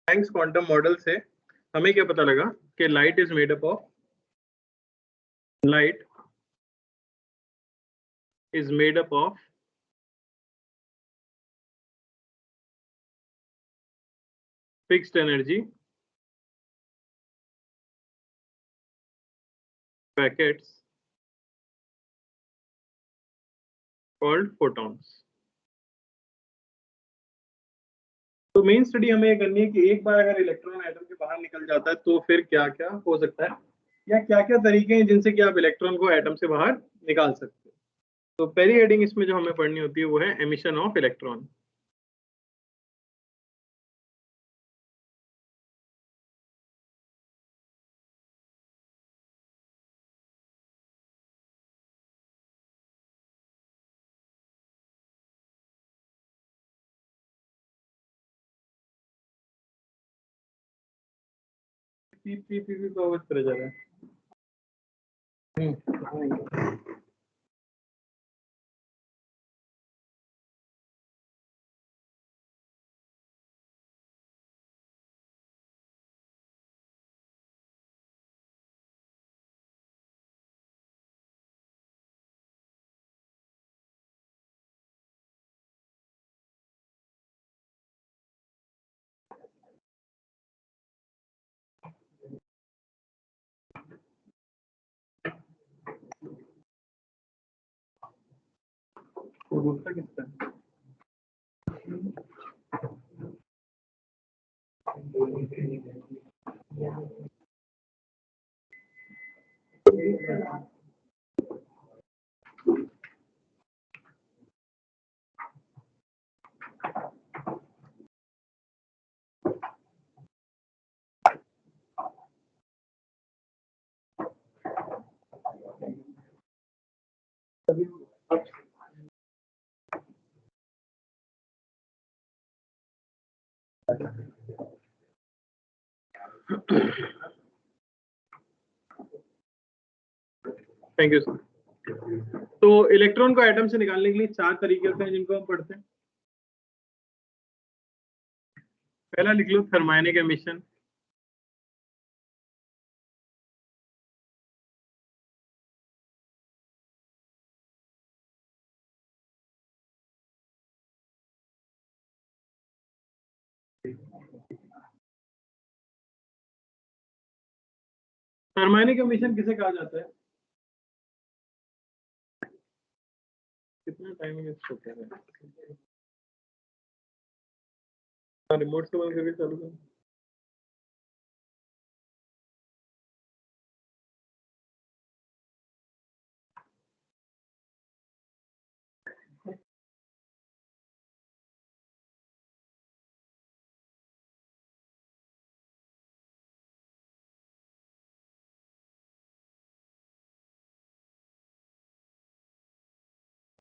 Planck's quantum model से हमें क्या पता लगा कि light is made up of fixed energy packets called photons. तो मेन स्टडी हमें ये करनी है कि एक बार अगर इलेक्ट्रॉन एटम के बाहर निकल जाता है तो फिर क्या क्या हो सकता है, या क्या क्या तरीके हैं जिनसे कि आप इलेक्ट्रॉन को एटम से बाहर निकाल सकते हो। तो पहली हेडिंग इसमें जो हमें पढ़नी होती है वो है एमिशन ऑफ इलेक्ट्रॉन। पी तो आवाज करे जा रहा है। वो दूसरा किसका है? Thank you sir. तो इलेक्ट्रॉन को एटम से निकालने के लिए 4 तरीके होते हैं जिनको हम पढ़ते हैं। पहला लिख लो थर्मायनिक एमिशन। थर्मायनिक एमिशन किसे कहा जाता है? कितना टाइम वेस्ट होता है? रिमोट से बंद करके चालू कर।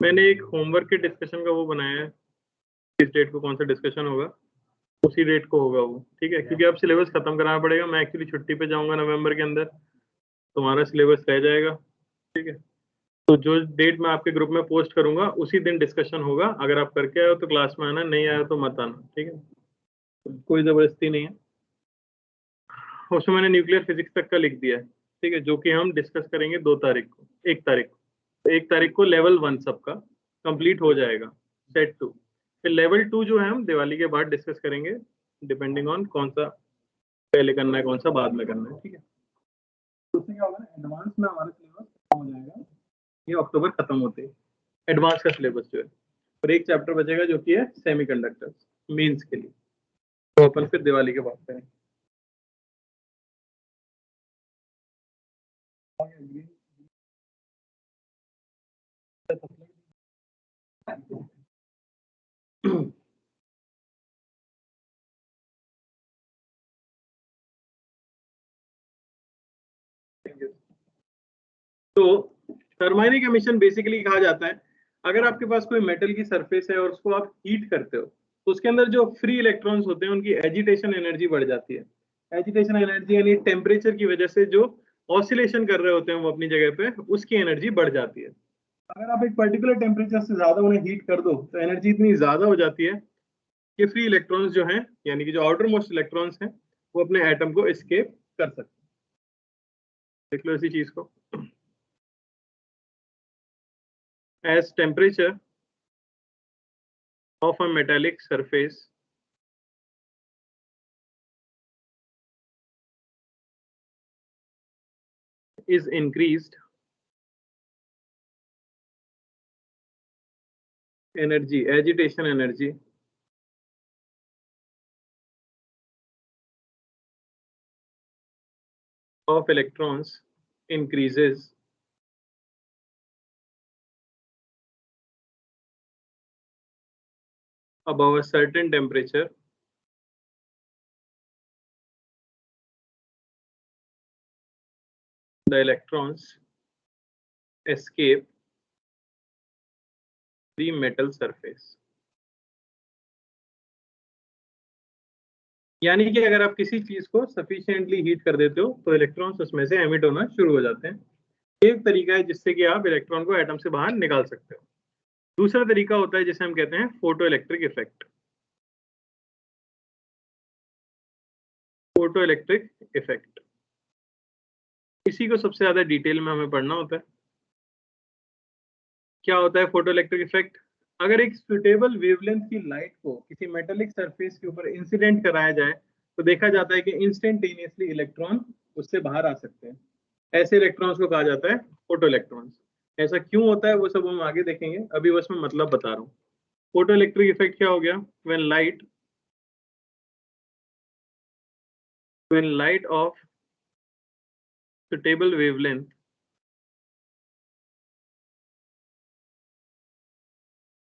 मैंने एक होमवर्क के डिस्कशन का वो बनाया है, किस डेट को कौन सा डिस्कशन होगा, उसी डेट को होगा वो, ठीक है? क्योंकि अब सिलेबस खत्म कराना पड़ेगा। मैं एक्चुअली छुट्टी पे जाऊंगा नवंबर के अंदर, तुम्हारा सिलेबस रह जाएगा, ठीक है? तो जो डेट मैं आपके ग्रुप में पोस्ट करूंगा उसी दिन डिस्कशन होगा। अगर आप करके आए हो तो क्लास में आना, नहीं आए हो तो मत आना, ठीक है? कोई जबरदस्ती नहीं है। उसमें मैंने न्यूक्लियर फिजिक्स तक का लिख दिया है, ठीक है? जो कि हम डिस्कस करेंगे 2 तारीख को, 1 तारीख को। तो 1 तारीख को लेवल 1 सबका कंप्लीट हो जाएगा, सेट 2। फिर लेवल 2 जो है हम दिवाली के बाद डिस्कस करेंगे, डिपेंडिंग ऑन कौन सा पहले करना है कौन सा बाद में करना है, ठीक है? तो उससे क्या होगा ना, एडवांस में हमारा सिलेबस खत्म हो जाएगा ये अक्टूबर खत्म होते ही, एडवांस का सिलेबस जो है। और एक चैप्टर बचेगा जो कि है सेमीकंडक्टर्स, मेंस के लिए, तो अपन फिर दिवाली के बाद करेंगे। तो थर्माइनिक एमिशन बेसिकली कहा जाता है, अगर आपके पास कोई मेटल की सरफेस है और उसको आप हीट करते हो तो उसके अंदर जो फ्री इलेक्ट्रॉन्स होते हैं उनकी एजिटेशन एनर्जी बढ़ जाती है। एजिटेशन एनर्जी यानी टेम्परेचर की वजह से जो ऑसिलेशन कर रहे होते हैं वो अपनी जगह पे, उसकी एनर्जी बढ़ जाती है। अगर आप एक पर्टिकुलर टेम्परेचर से ज्यादा उन्हें हीट कर दो तो एनर्जी इतनी ज्यादा हो जाती है कि फ्री इलेक्ट्रॉन्स जो हैं, यानी कि जो आउटर मोस्ट इलेक्ट्रॉन्स हैं, वो अपने एटम को एस्केप कर सकते हैं। देख लो इसी चीज को। As temperature of a metallic surface is increased, energy, agitation energy of electrons increases above a certain temperature, the electrons escape the metal surface. यानी कि अगर आप किसी चीज को सफिशिएंटली हीट कर देते हो तो इलेक्ट्रॉन्स उसमें से एमिट होना शुरू हो जाते हैं। एक तरीका है जिससे कि आप इलेक्ट्रॉन को एटम से बाहर निकाल सकते हो। दूसरा तरीका होता है जिसे हम कहते हैं photo electric effect. Photo electric effect, इसी को सबसे ज्यादा डिटेल में हमें पढ़ना होता है। क्या होता है फोटो इलेक्ट्रिक इफेक्ट? अगर एक सुटेबल वेवलेंथ की लाइट को किसी मेटेलिक सरफेस के ऊपर इंसिडेंट कराया जाए तो देखा जाता है कि इंस्टेंटेनियसली इलेक्ट्रॉन उससे बाहर आ सकते हैं। ऐसे इलेक्ट्रॉन्स को कहा जाता है फोटो इलेक्ट्रॉन्स। ऐसा क्यों होता है वो सब हम आगे देखेंगे, अभी बस मैं मतलब बता रहा हूँ। फोटो इलेक्ट्रिक इफेक्ट क्या हो गया? when light of suitable wavelength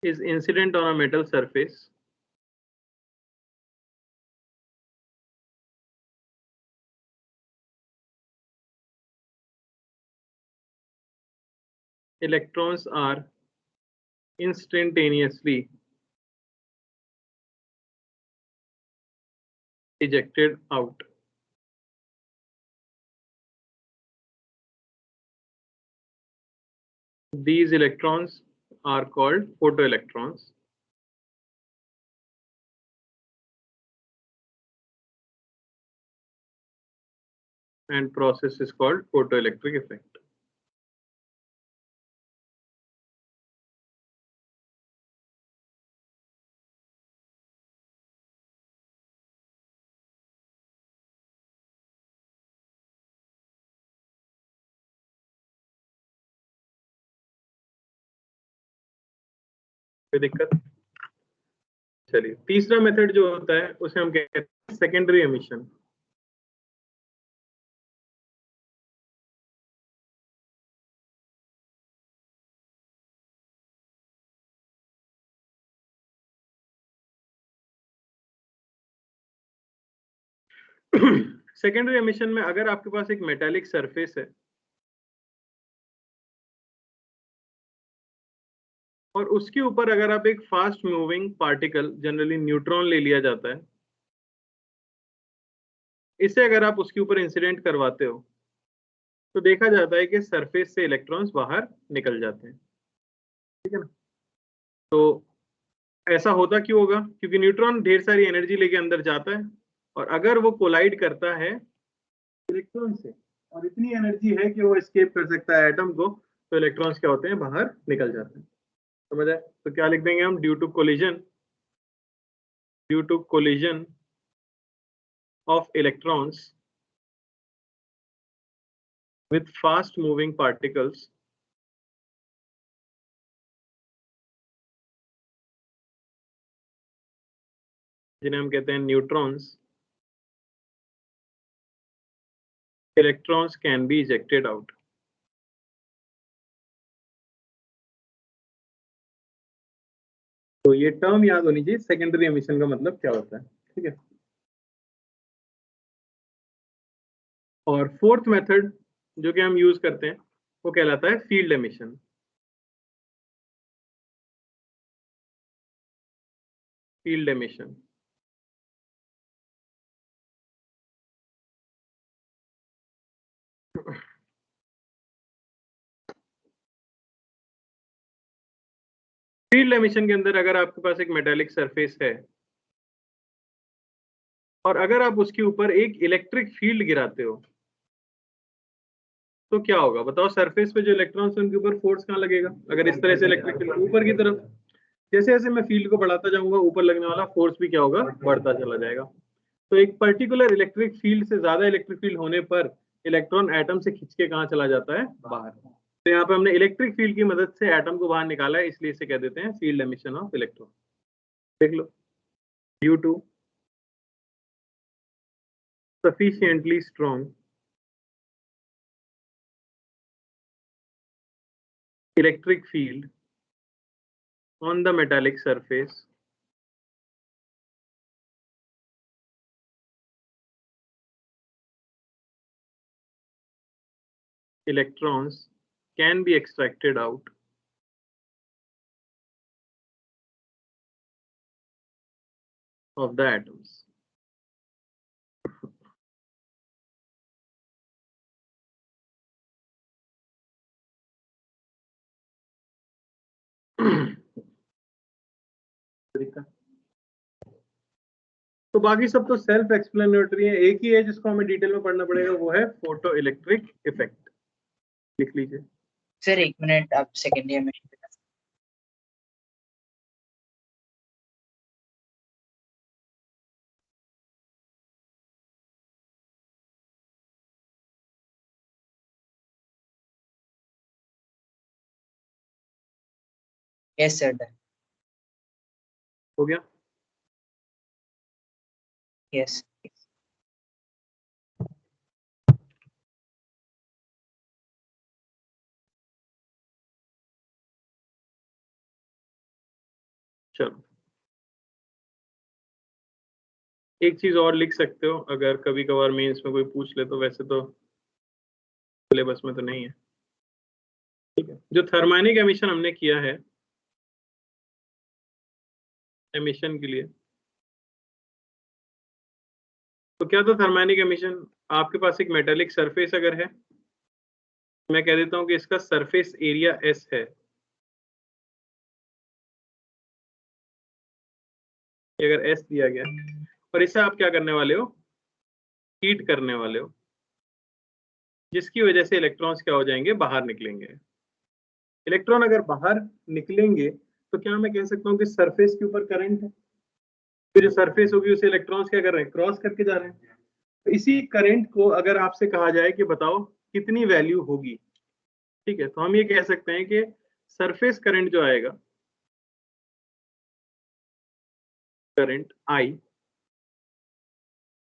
is incident on a metal surface, electrons are instantaneously ejected out. These electrons are called photoelectrons. And process is called photoelectric effect. कोई दिक्कत? चलिए, तीसरा मेथड जो होता है उसे हम कहते हैं सेकेंडरी एमिशन। सेकेंडरी एमिशन में अगर आपके पास एक मेटालिक सरफेस है और उसके ऊपर अगर आप एक fast moving particle, generally neutron ले लिया जाता है, इसे अगर आप उसके ऊपर इंसिडेंट करवाते हो तो देखा जाता है कि सरफेस से इलेक्ट्रॉन्स बाहर निकल जाते हैं। ठीक है ना? तो ऐसा होता क्यों होगा? क्योंकि न्यूट्रॉन ढेर सारी एनर्जी लेके अंदर जाता है और अगर वो कोलाइड करता है इलेक्ट्रॉन से और इतनी एनर्जी है कि वो एस्केप कर सकता है एटम को, तो इलेक्ट्रॉन्स क्या होते हैं? बाहर निकल जाते हैं। समझ आए? तो क्या लिख देंगे हम? Due to collision of electrons with fast moving particles जिन्हें हम कहते हैं neutrons, electrons can be ejected out. तो ये टर्म याद होनी चाहिए, सेकेंडरी एमिशन का मतलब क्या होता है। ठीक है। और फोर्थ मेथड जो कि हम यूज करते हैं वो कहलाता है field emission. Field emission field emission के अंदर अगर आपके पास एक मेटालिक सरफेस है और अगर आप उसके ऊपर एक इलेक्ट्रिक फील्ड गिराते हो तो क्या होगा बताओ? सरफेस पे जो इलेक्ट्रॉन्स हैं उनके ऊपर फोर्स कहाँ लगेगा? अगर इस तरह से इलेक्ट्रिक फील्ड ऊपर की तरफ, जैसे जैसे मैं फील्ड को बढ़ाता जाऊंगा ऊपर लगने वाला फोर्स भी क्या होगा? बढ़ता चला जाएगा। तो एक पर्टिकुलर इलेक्ट्रिक फील्ड से ज्यादा इलेक्ट्रिक फील्ड होने पर इलेक्ट्रॉन एटम से खिंच के कहाँ चला जाता है? बाहर। तो यहाँ पे हमने इलेक्ट्रिक फील्ड की मदद से एटम को बाहर निकाला है, इसलिए इसे कह देते हैं फील्ड एमिशन ऑफ इलेक्ट्रॉन। देख लो, due to sufficiently strong electric field on the metallic surface, electrons can be extracted out of the atoms. तो बाकी सब तो सेल्फ एक्सप्लेनेटरी है, एक ही है जिसको हमें डिटेल में पढ़ना पड़ेगा, वो है फोटो इलेक्ट्रिक इफेक्ट। लिख लीजिए सर 1 मिनट, आप सेकेंड ईयर में। Yes sir, done. हो गया। यस। चलो एक चीज और लिख सकते हो, अगर कभी कभार मेंस में कोई पूछ ले तो, वैसे तो सिलेबस में तो नहीं है, ठीक है। जो थर्मैनिक एमिशन हमने किया है एमिशन के लिए, तो क्या था थर्मैनिक एमिशन? आपके पास एक मेटेलिक सरफेस अगर है, मैं कह देता हूं कि इसका सरफेस एरिया एस है, ये अगर एस दिया गया और इसे आप क्या करने वाले हो? हीट करने वाले हो, जिसकी वजह से इलेक्ट्रॉन्स क्या हो जाएंगे? बाहर निकलेंगे। इलेक्ट्रॉन अगर बाहर निकलेंगे तो क्या मैं कह सकता हूँ कि सरफेस के ऊपर करंट है? फिर जो सरफेस होगी उसे इलेक्ट्रॉन्स क्या कर रहे हैं? क्रॉस करके जा रहे हैं। तो इसी करंट को अगर आपसे कहा जाए कि बताओ कितनी वैल्यू होगी, ठीक है, तो हम ये कह सकते हैं कि सरफेस करंट जो आएगा, करंट आई,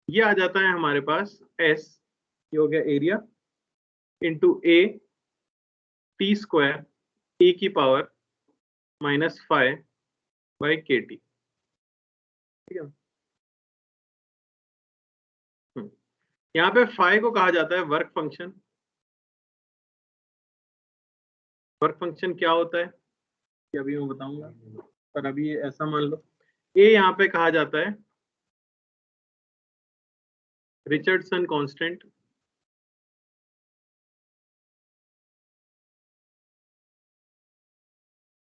ये आ जाता है हमारे पास एस, ये हो गया area, into A T square e की पावर माइनस फाइव बाई के टी, ठीक है। यहाँ पे फाइव को कहा जाता है वर्क फंक्शन। वर्क फंक्शन क्या होता है ये अभी मैं बताऊंगा, पर अभी ऐसा मान लो ए यहाँ पे कहा जाता है रिचर्डसन कांस्टेंट,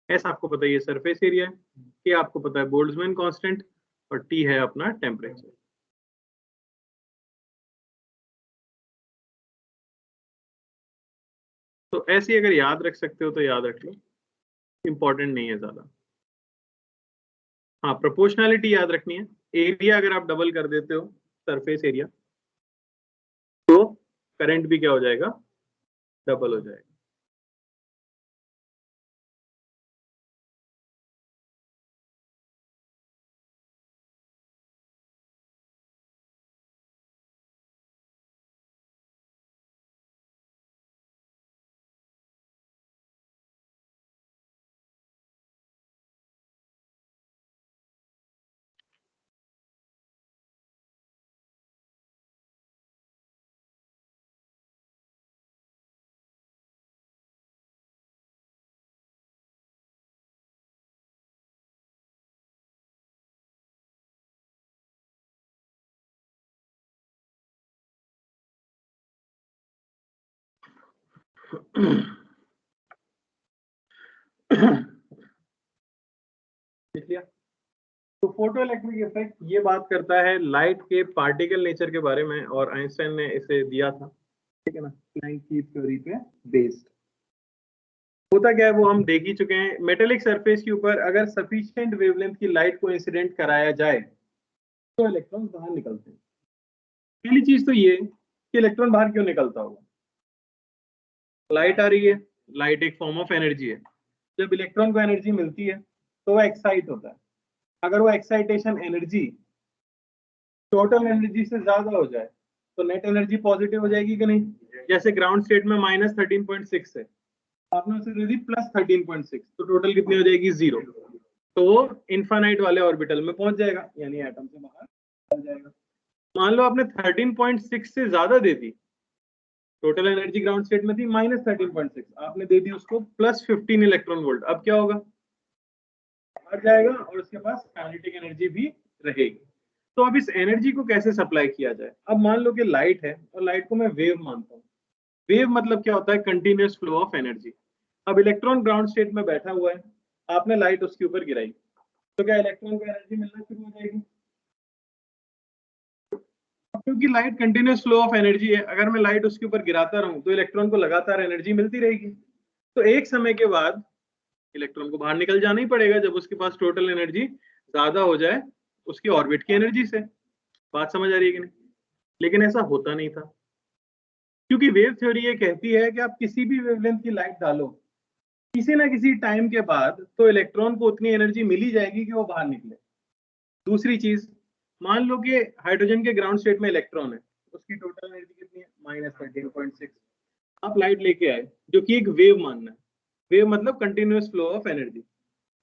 एस आपको पता है ये सरफेस एरिया है, ये आपको पता है बोल्ट्जमैन कांस्टेंट, और टी है अपना टेम्परेचर। तो ऐसे अगर याद रख सकते हो तो याद रख लो, इंपॉर्टेंट नहीं है ज्यादा। हाँ, प्रोपोर्शनैलिटी याद रखनी है। एरिया अगर आप डबल कर देते हो सरफेस एरिया, तो करंट भी क्या हो जाएगा? डबल हो जाएगा। लिख लिया? तो फोटो इलेक्ट्रिक इफेक्ट ये बात करता है लाइट के पार्टिकल नेचर के बारे में, और आइंस्टाइन ने इसे दिया था, ठीक है ना, प्लैंक की थ्योरी पे बेस्ड। होता क्या है वो हम देख ही चुके हैं। मेटेलिक सरफेस के ऊपर अगर सफिशिएंट वेवलेंथ की लाइट को इंसिडेंट कराया जाए तो इलेक्ट्रॉन बाहर निकलते हैं। पहली चीज तो ये कि इलेक्ट्रॉन बाहर क्यों निकलता होगा। लाइट आ रही है, लाइट एक फॉर्म ऑफ एनर्जी है। जब इलेक्ट्रॉन को एनर्जी मिलती है तो वह एक्साइट होता है। अगर वो एक्साइटेशन एनर्जी टोटल एनर्जी से ज्यादा हो जाए तो नेट एनर्जी पॉजिटिव हो जाएगी कि नहीं। जैसे ग्राउंड स्टेट में -13.6 है, आपने उसे दे दी +13.6, तो टोटल कितनी हो जाएगी 0। तो वो इनफाइनाइट वाले ऑर्बिटल में पहुंच जाएगा, यानी एटम से बाहर निकल जाएगा। मान लो आपने 13.6 से ज्यादा दे दी, टोटल एनर्जी ग्राउंड स्टेट में थी -13.6, आपने दे दी उसको +15 इलेक्ट्रॉन वोल्ट। अब क्या होगा, बाहर जाएगा और उसके पास काइनेटिक एनर्जी भी रहेगी। तो अब इस एनर्जी को कैसे सप्लाई किया जाए। अब मान लो कि लाइट है और लाइट को मैं वेव मानता हूँ। वेव मतलब क्या होता है, कंटिन्यूअस फ्लो ऑफ एनर्जी। अब इलेक्ट्रॉन ग्राउंड स्टेट में बैठा हुआ है, आपने लाइट उसके ऊपर गिराई, तो क्या इलेक्ट्रॉन को एनर्जी मिलना शुरू हो जाएगी। क्योंकि light continuous flow of energy है, अगर मैं लाइट उसके ऊपर गिराता रहूं तो इलेक्ट्रॉन को लगातार एनर्जी मिलती रहेगी। तो एक समय के बाद इलेक्ट्रॉन को बाहर निकल जाना ही पड़ेगा, जब उसके पास टोटल एनर्जी ज्यादा हो जाए उसकी ऑर्बिट की एनर्जी से। बात समझ आ रही है कि नहीं। लेकिन ऐसा होता नहीं था, क्योंकि वेव थ्योरी ये कहती है कि आप किसी भी वेवलेंथ की लाइट डालो, किसी ना किसी टाइम के बाद तो इलेक्ट्रॉन को उतनी एनर्जी मिल ही जाएगी कि वो बाहर निकले। दूसरी चीज, मान लो कि हाइड्रोजन के ग्राउंड स्टेट में इलेक्ट्रॉन है, उसकी टोटल एनर्जी कितनी है, -13.6। आप लाइट लेके आए जो कि एक वेव मानना है। वेव मतलब कंटिन्यूअस फ्लो ऑफ एनर्जी।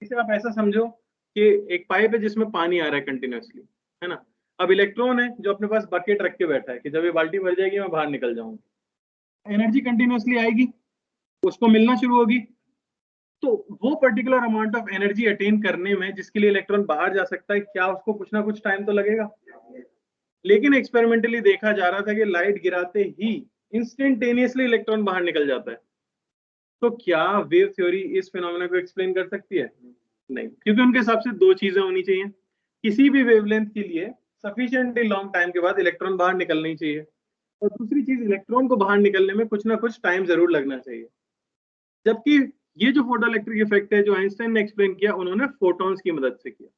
इसे आप ऐसा समझो कि एक पाइप है जिसमें पानी आ रहा है कंटिन्यूअसली, है ना। अब इलेक्ट्रॉन है जो अपने पास बकेट रख के बैठा है कि जब ये बाल्टी भर जाएगी मैं बाहर निकल जाऊंगा। एनर्जी कंटिन्यूअसली आएगी, उसको मिलना शुरू होगी। तो वो particular amount of energy attain करने में जिसके लिए इलेक्ट्रॉन बाहर जा सकता है, क्या उसको कुछ ना कुछ टाइम तो लगेगा। लेकिन एक्सपेरिमेंटली देखा जा रहा था कि लाइट गिराते ही इंस्टेंटेनियसली इलेक्ट्रॉन बाहर निकल जाता है। तो क्या वेव थ्योरी इस फिनोमेना को एक्सप्लेन कर सकती है? नहीं, क्योंकि उनके हिसाब से दो चीजें होनी चाहिए। किसी भी वेवलेंथ के लिए सफिशिएंटली लॉन्ग टाइम के बाद इलेक्ट्रॉन बाहर निकलना ही चाहिए, और दूसरी चीज इलेक्ट्रॉन को बाहर निकलने में कुछ ना कुछ टाइम जरूर लगना चाहिए। जबकि ये जो फोटो इलेक्ट्रिक इफेक्ट है जो आइंस्टाइन ने एक्सप्लेन किया, उन्होंने फोटॉन्स की मदद से किया।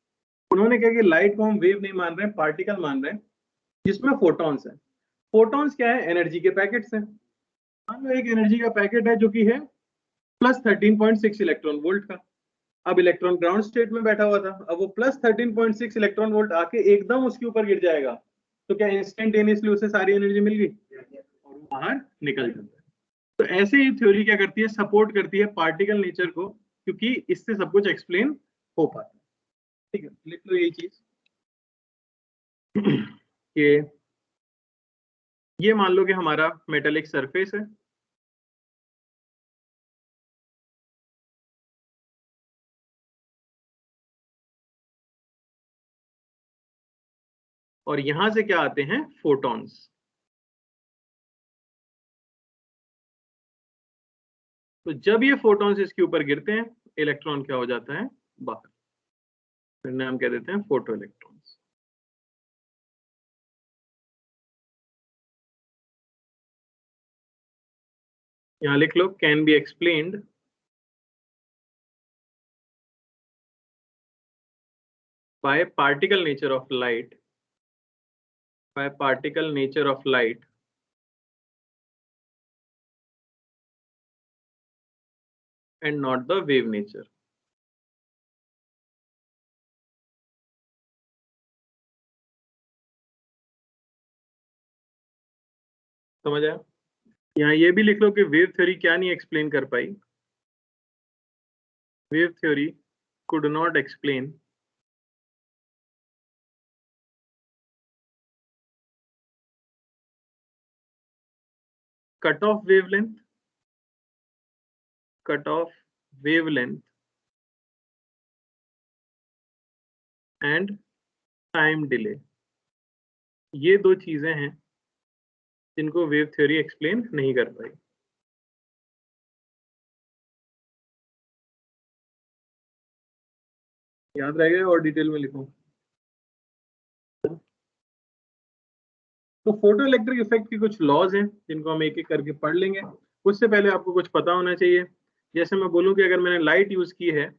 उन्होंने कहा कि लाइट को हम वेव नहीं मान रहे हैं, पार्टिकल मान रहे हैं जिसमें फोटॉन्स है। फोटॉन्स क्या है, एनर्जी के पैकेट्स हैं। मान लो एक एनर्जी का पैकेट है जो कि है +13.6 इलेक्ट्रॉन वोल्ट का। अब इलेक्ट्रॉन ग्राउंड स्टेट में बैठा हुआ था, अब वो +13.6 इलेक्ट्रॉन वोल्ट आके एकदम उसके ऊपर गिर जाएगा, तो क्या इंस्टेंटेनियसली उसे सारी एनर्जी मिल गई और वो बाहर निकल जाता है। तो ऐसे ही थ्योरी क्या करती है, सपोर्ट करती है पार्टिकल नेचर को, क्योंकि इससे सब कुछ एक्सप्लेन हो पाता है। ठीक है, लिख लो यही चीज कि ये मान लो कि हमारा मेटेलिक सरफेस है, और यहां से क्या आते हैं, फोटॉन्स। तो जब ये फोटॉन्स इसके ऊपर गिरते हैं, इलेक्ट्रॉन क्या हो जाता है, बाहर। फिर नाम कह देते हैं फोटो इलेक्ट्रॉन्स। यहां लिख लो, can be explained by particle nature of light, by particle nature of light and not the wave nature. समझ आया। यहाँ ये भी लिख लो कि वेव थ्योरी क्या नहीं एक्सप्लेन कर पाई, wave theory could not explain cutoff wavelength, cutoff wavelength and time delay। ये दो चीजें हैं जिनको वेव थ्योरी एक्सप्लेन नहीं कर पाई। याद रहेगा और डिटेल में लिखो। तो फोटो इलेक्ट्रिक इफेक्ट के कुछ लॉज हैं जिनको हम एक एक करके पढ़ लेंगे। उससे पहले आपको कुछ पता होना चाहिए। जैसे मैं बोलूं कि अगर मैंने लाइट यूज की है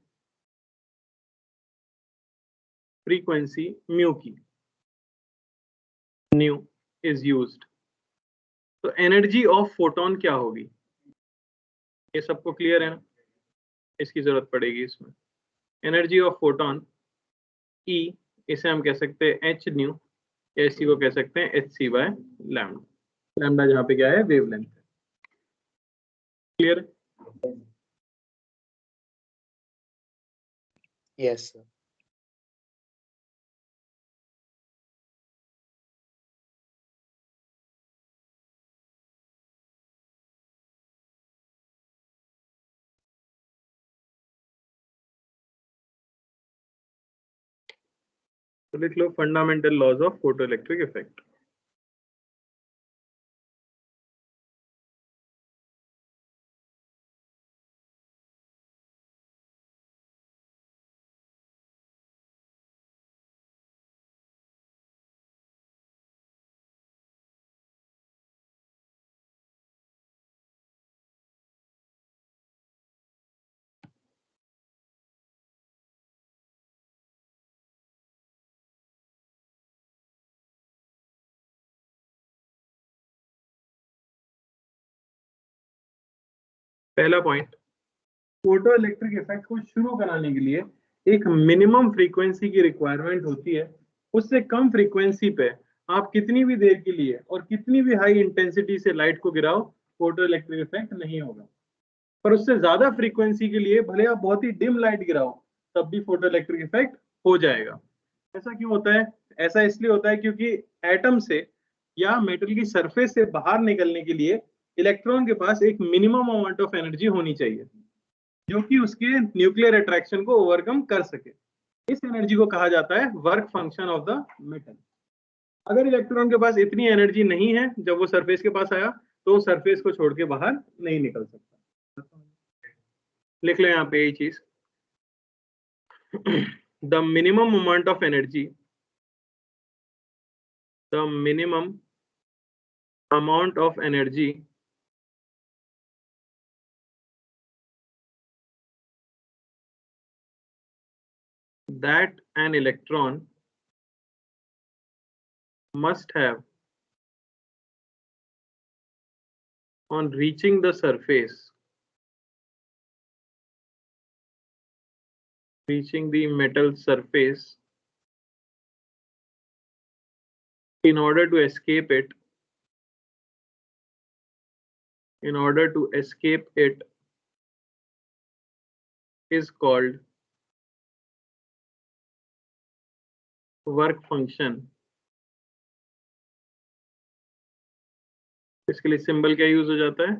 फ्रीक्वेंसी म्यू की, न्यू इज यूज्ड, तो एनर्जी ऑफ फोटोन क्या होगी? ये सबको क्लियर है ना? इसकी जरूरत पड़ेगी इसमें। एनर्जी ऑफ फोटोन ई, इसे हम कह सकते हैं एच न्यू, या इसी को कह सकते हैं H C by lambda. Lambda जहाँ पे क्या है, वेवलेंथ है। क्लियर? Yes, sir. तो लिख लो fundamental laws of photo electric effect. पहला पॉइंट, फोटो इलेक्ट्रिक इफेक्ट को शुरू कराने के लिए एक मिनिमम फ्रीक्वेंसी की रिक्वायरमेंट होती है। उससे कम फ्रीक्वेंसी पे आप कितनी भी देर के लिए और कितनी भी हाई इंटेंसिटी से लाइट को गिराओ, फोटो इलेक्ट्रिक इफेक्ट नहीं होगा। पर उससे ज्यादा फ्रीक्वेंसी के लिए भले आप बहुत ही डिम लाइट गिराओ, तब भी फोटो इलेक्ट्रिक इफेक्ट हो जाएगा। ऐसा क्यों होता है? ऐसा इसलिए होता है क्योंकि एटम से या मेटल की सरफेस से बाहर निकलने के लिए इलेक्ट्रॉन के पास एक मिनिमम अमाउंट ऑफ एनर्जी होनी चाहिए जो कि उसके न्यूक्लियर अट्रैक्शन को ओवरकम कर सके। इस एनर्जी को कहा जाता है work function of the metal. अगर इलेक्ट्रॉन के पास इतनी एनर्जी नहीं है जब वो सरफेस के पास आया, तो सरफेस को छोड़ के बाहर नहीं निकल सकता। लिख लो यहाँ पे यही चीज, the minimum amount of energy, the minimum amount of energy that an electron must have on reaching the surface, reaching the metal surface, in order to escape it, in order to escape it, is called work function। इसके लिए symbol क्या use हो जाता है?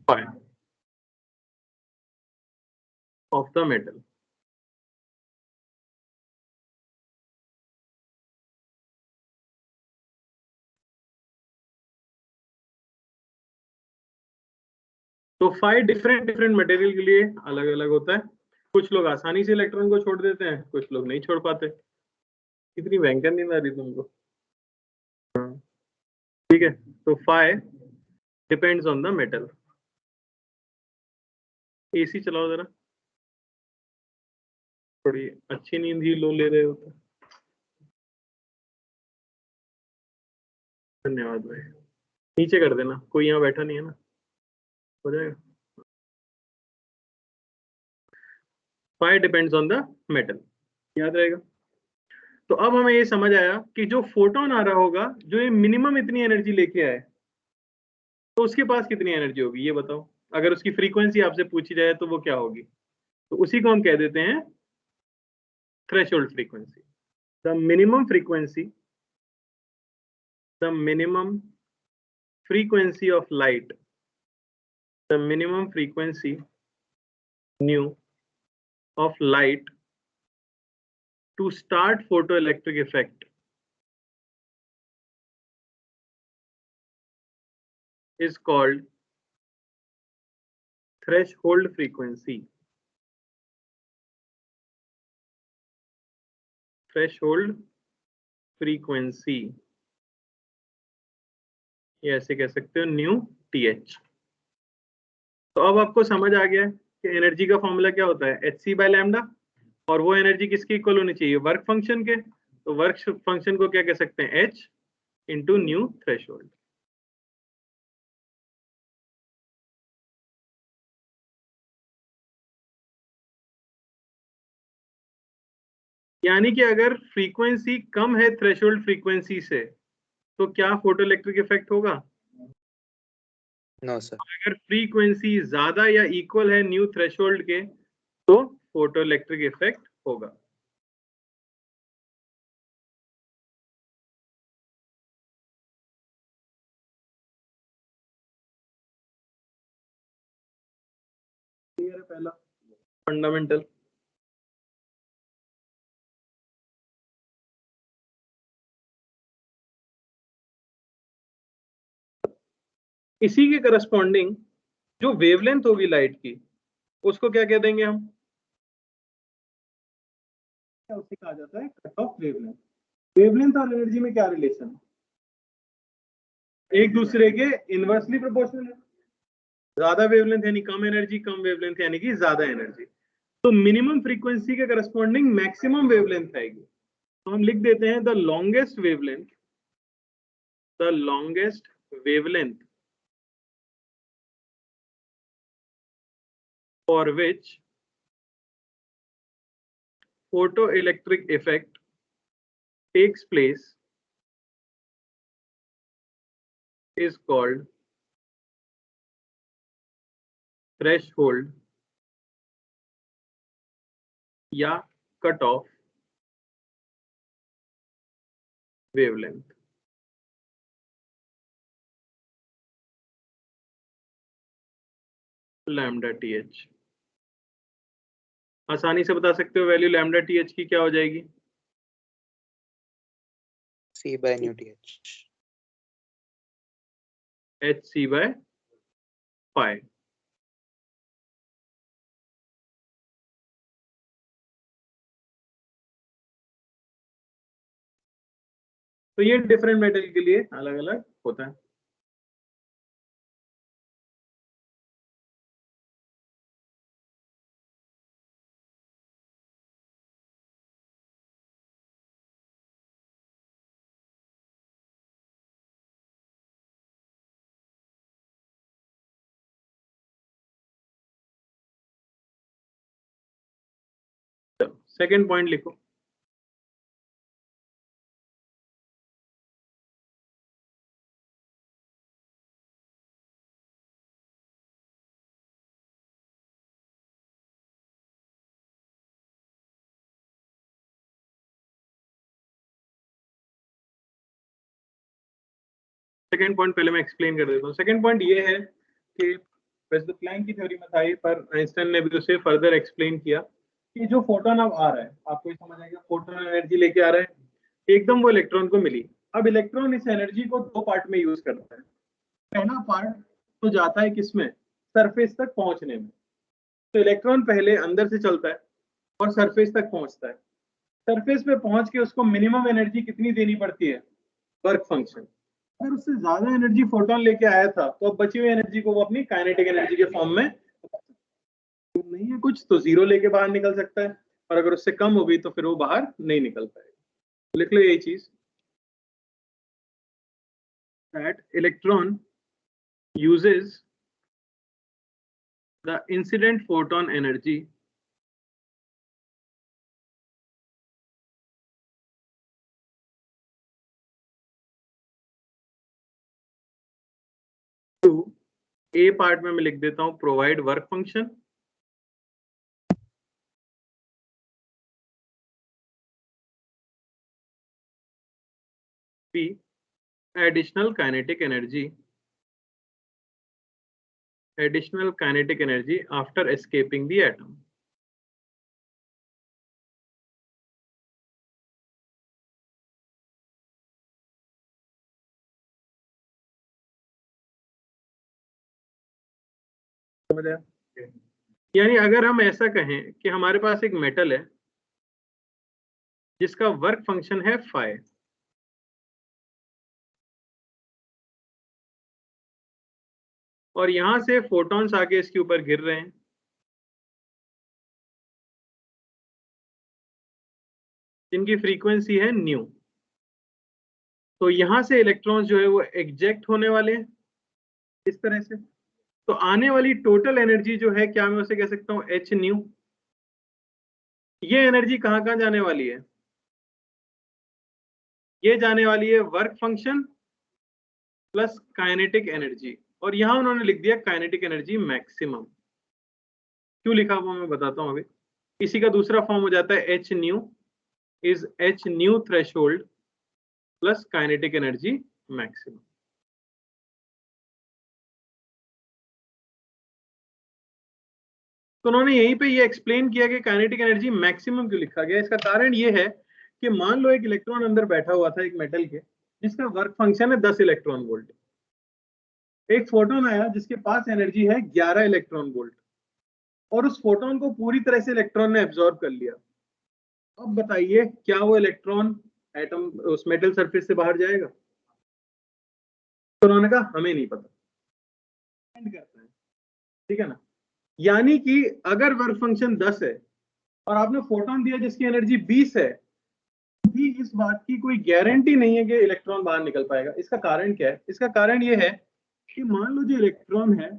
Phi of the metal. तो phi different different material के लिए अलग अलग होता है। कुछ लोग आसानी से इलेक्ट्रॉन को छोड़ देते हैं, कुछ लोग नहीं छोड़ पाते। कितनी भयंकर नींद आ रही तुमको? ठीक है, तो phi depends on the metal. AC चलाओ जरा, थोड़ी अच्छी नींद ही लो ले रहे हो तो। धन्यवाद भाई। नीचे कर देना, कोई यहाँ बैठा नहीं है ना, हो जाएगा। Fire depends on the metal, याद रहेगा। तो अब हमें ये समझ आया कि जो फोटोन आ रहा होगा, जो ये मिनिमम इतनी एनर्जी लेके आए, तो उसके पास कितनी एनर्जी होगी ये बताओ। अगर उसकी फ्रीक्वेंसी आपसे पूछी जाए तो वो क्या होगी? तो उसी को हम कह देते हैं threshold frequency. The minimum frequency, the minimum frequency of light, the minimum frequency nu of light to start photoelectric effect is called threshold frequency। threshold frequency ये ऐसे कह सकते हो न्यू TH। तो अब आपको समझ आ गया कि एनर्जी का फॉर्मूला क्या होता है, hc/λ, और वो एनर्जी किसकी इक्वल होनी चाहिए, वर्क फंक्शन के। तो वर्क फंक्शन को क्या कह सकते हैं, h इंटू न्यू थ्रेशोल्ड। यानी कि अगर फ्रीक्वेंसी कम है थ्रेशोल्ड फ्रीक्वेंसी से तो क्या फोटोइलेक्ट्रिक इफेक्ट होगा? No sir. अगर फ्रीक्वेंसी ज्यादा या इक्वल है न्यू थ्रेशोल्ड के तो फोटोइलेक्ट्रिक इफेक्ट होगा। क्लियर है पहला फंडामेंटल। इसी के करस्पॉन्डिंग जो वेवलेंथ होगी लाइट की उसको क्या कह देंगे हम, उसे कहा जाता है कट ऑफ वेवलेंथ। वेवलेंथ और एनर्जी में क्या रिलेशन है, एक दूसरे के इनवर्सली प्रोपोर्शनल है। ज्यादा वेवलेंथ यानी कम एनर्जी, कम वेवलेंथ यानी कि ज्यादा एनर्जी। तो मिनिमम फ्रीक्वेंसी के करस्पॉन्डिंग मैक्सिमम वेवलेंथ आएगी। तो हम लिख देते हैं the longest wavelength for which photoelectric effect takes place is called threshold या cut off wavelength. Lambda TH आसानी से बता सकते हो वैल्यू लैम्डा TH की क्या हो जाएगी, c/µTH। hc/phi। तो ये डिफरेंट मेटल के लिए अलग अलग होता है। सेकंड पॉइंट लिखो, सेकंड पॉइंट पहले मैं एक्सप्लेन कर देता हूँ। सेकंड पॉइंट ये है कि वैसे तो प्लैंक की थ्योरी में था ये, पर आइंस्टाइन ने भी उसे फर्दर एक्सप्लेन किया कि जो फोटोन अब आ रहा है, आपको ये समझ आएगा, फोटोन एनर्जी लेके आ रहा है, एकदम वो इलेक्ट्रॉन को मिली। अब इलेक्ट्रॉन इस एनर्जी को दो पार्ट में यूज करता है। पहला पार्ट तो जाता है किसमें, सरफेस तक पहुंचने में। तो इलेक्ट्रॉन पहले अंदर से चलता है और सरफेस तक पहुंचता है। सरफेस पे पहुंच के उसको मिनिमम एनर्जी कितनी देनी पड़ती है, वर्क फंक्शन। अगर उससे ज्यादा एनर्जी फोटोन लेके आया था तो अब बची हुई एनर्जी को वो अपनी काइनेटिक एनर्जी के फॉर्म में नहीं है कुछ तो जीरो लेके बाहर निकल सकता है, और अगर उससे कम हो गई तो फिर वो बाहर नहीं निकल पाएगा। लिख लो यही चीज, that electron uses the incident photon energy to A part में मैं लिख देता हूं provide work function, B additional kinetic energy after escaping the atom। यानी अगर हम ऐसा कहें कि हमारे पास एक मेटल है जिसका वर्क फंक्शन है फाई, और यहां से फोटॉन्स आके इसके ऊपर गिर रहे हैं। जिनकी फ्रीक्वेंसी है न्यू। तो यहां से इलेक्ट्रॉन्स जो है वो एग्जेक्ट होने वाले हैं इस तरह से। तो आने वाली टोटल एनर्जी जो है, क्या मैं उसे कह सकता हूं एच न्यू। ये एनर्जी कहां कहां जाने वाली है? ये जाने वाली है work function plus kinetic energy, और यहां उन्होंने लिख दिया काइनेटिक एनर्जी मैक्सिमम। क्यों लिखा वो मैं बताता हूं अभी। इसी का दूसरा फॉर्म हो जाता है H new is H new threshold plus kinetic energy maximum. तो उन्होंने यहीं पे ये एक्सप्लेन किया कि काइनेटिक एनर्जी मैक्सिमम क्यों लिखा गया। इसका कारण ये है कि मान लो एक इलेक्ट्रॉन अंदर बैठा हुआ था एक मेटल के, जिसका वर्क फंक्शन है 10 इलेक्ट्रॉन वोल्ट। एक फोटोन आया जिसके पास एनर्जी है 11 इलेक्ट्रॉन वोल्ट, और उस फोटोन को पूरी तरह से इलेक्ट्रॉन ने एब्जॉर्ब कर लिया। अब बताइए क्या वो इलेक्ट्रॉन एटम उस मेटल सरफेस से बाहर जाएगा? तो उन्होंने कहा हमें नहीं पता, करता है, ठीक है ना। यानी कि अगर वर्क फंक्शन 10 है और आपने फोटोन दिया जिसकी एनर्जी 20 है, भी इस बात की कोई गारंटी नहीं है कि इलेक्ट्रॉन बाहर निकल पाएगा। इसका कारण क्या है? इसका कारण यह है कि मान लो जो इलेक्ट्रॉन है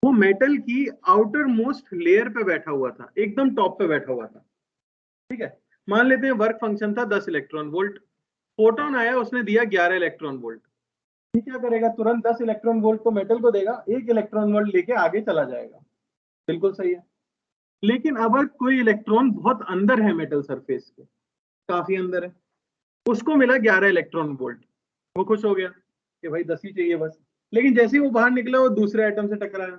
वो मेटल की आउटर मोस्ट लेयर पे बैठा हुआ था, एकदम टॉप पे बैठा हुआ था, ठीक है। मान लेते हैं वर्क फंक्शन था 10 इलेक्ट्रॉन वोल्ट, फोटोन आया उसने दिया 11 इलेक्ट्रॉन वोल्ट। ये क्या करेगा? तुरंत 10 इलेक्ट्रॉन वोल्ट को मेटल को देगा, 1 इलेक्ट्रॉन वोल्ट लेके आगे चला जाएगा। बिल्कुल सही है। लेकिन अगर कोई इलेक्ट्रॉन बहुत अंदर है मेटल सरफेस के, काफी अंदर है, उसको मिला 11 इलेक्ट्रॉन वोल्ट, वो खुश हो गया कि भाई 10 ही चाहिए बस। लेकिन जैसे ही वो बाहर निकला वो दूसरे एटम से टकराया,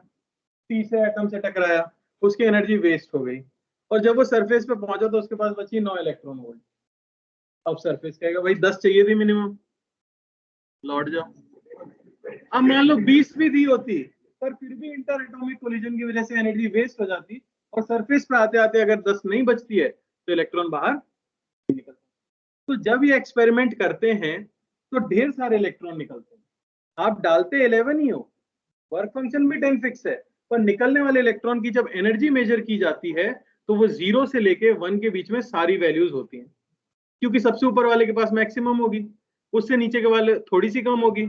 तीसरे एटम से टकराया, उसकी एनर्जी वेस्ट हो गई, और जब वो सरफेस पे पहुंचा तो उसके पास बची 9 इलेक्ट्रॉन वोल्ट। अब सरफेस कहेगा भाई 10 चाहिए थी मिनिमम, लौट जाओ। अब मान लो 20 भी दी होती, पर फिर भी इंटर एटॉमिक कोलिजन की वजह से एनर्जी वेस्ट हो जाती, और सरफेस पे आते आते अगर 10 नहीं बचती है तो इलेक्ट्रॉन बाहर निकलता। तो जब ये एक्सपेरिमेंट करते हैं तो ढेर सारे इलेक्ट्रॉन निकलते हैं। आप डालते 11 ही हो, वर्क फंक्शन भी 10 फिक्स है, पर निकलने वाले इलेक्ट्रॉन की जब एनर्जी मेजर की जाती है तो वो 0 से लेके 1 के बीच में सारी वैल्यूज होती हैं, क्योंकि सबसे ऊपर वाले के पास मैक्सिमम होगी, उससे नीचे के वाले थोड़ी सी कम होगी,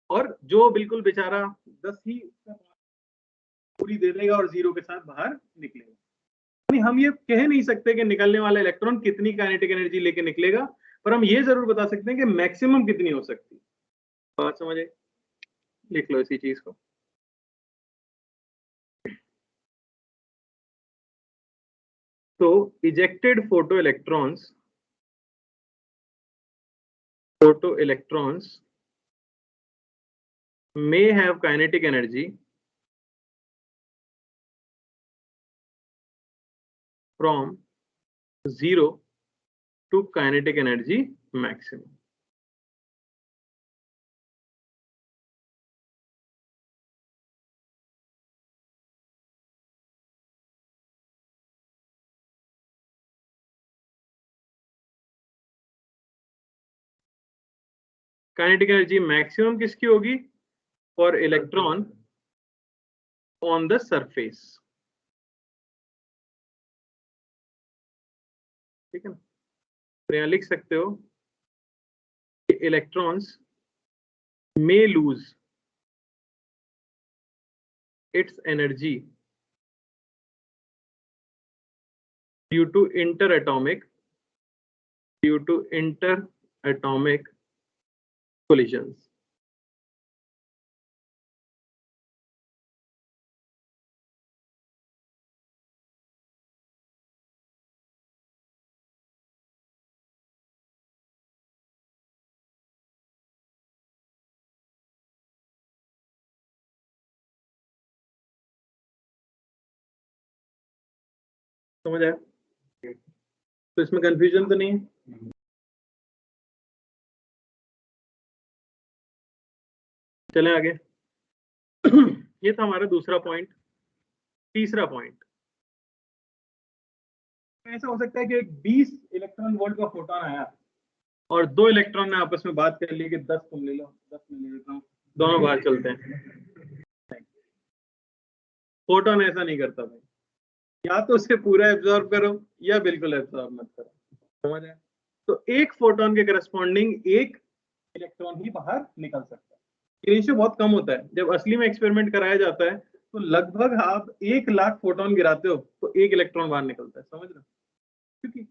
और जो बिल्कुल बेचारा 10 ही पूरी दे देगा और 0 के साथ बाहर निकलेगा। यानी हम ये कह नहीं सकते कि निकलने वाला इलेक्ट्रॉन कितनी काइनेटिक एनर्जी लेके निकलेगा, पर हम ये जरूर बता सकते हैं कि मैक्सिमम कितनी हो सकती है। बात समझ आई? लिख लो इसी चीज को। तो ejected photo electrons may have kinetic energy from 0 to kinetic energy maximum. Kinetic energy maximum किसकी होगी? For electron on the surface, ठीक है ना। तो यहां लिख सकते हो electrons may lose its energy due to interatomic collisions. समझ आया? तो इसमें कंफ्यूजन तो नहीं है? चलें आगे। ये था हमारा दूसरा पॉइंट। तीसरा पॉइंट, ऐसा हो सकता है कि एक 20 इलेक्ट्रॉन वोल्ट का फोटोन आया और 2 इलेक्ट्रॉन ने आपस में बात कर ली कि 10 तुम ले लो, 10 मैं ले लेता हूँ, दोनों बाहर चलते हैं। फोटोन ऐसा नहीं करता भाई, या तो उसे पूरा एब्जॉर्ब करो या बिल्कुल एब्जॉर्ब मत करो, समझ आया? तो एक फोटोन के करस्पॉन्डिंग एक इलेक्ट्रॉन ही बाहर निकल सकता है। ये रेशियो बहुत कम होता है। जब असली में एक्सपेरिमेंट कराया जाता है तो लगभग आप 1,00,000 फोटोन गिराते हो तो एक इलेक्ट्रॉन बाहर निकलता है, समझ रहे हो? क्योंकि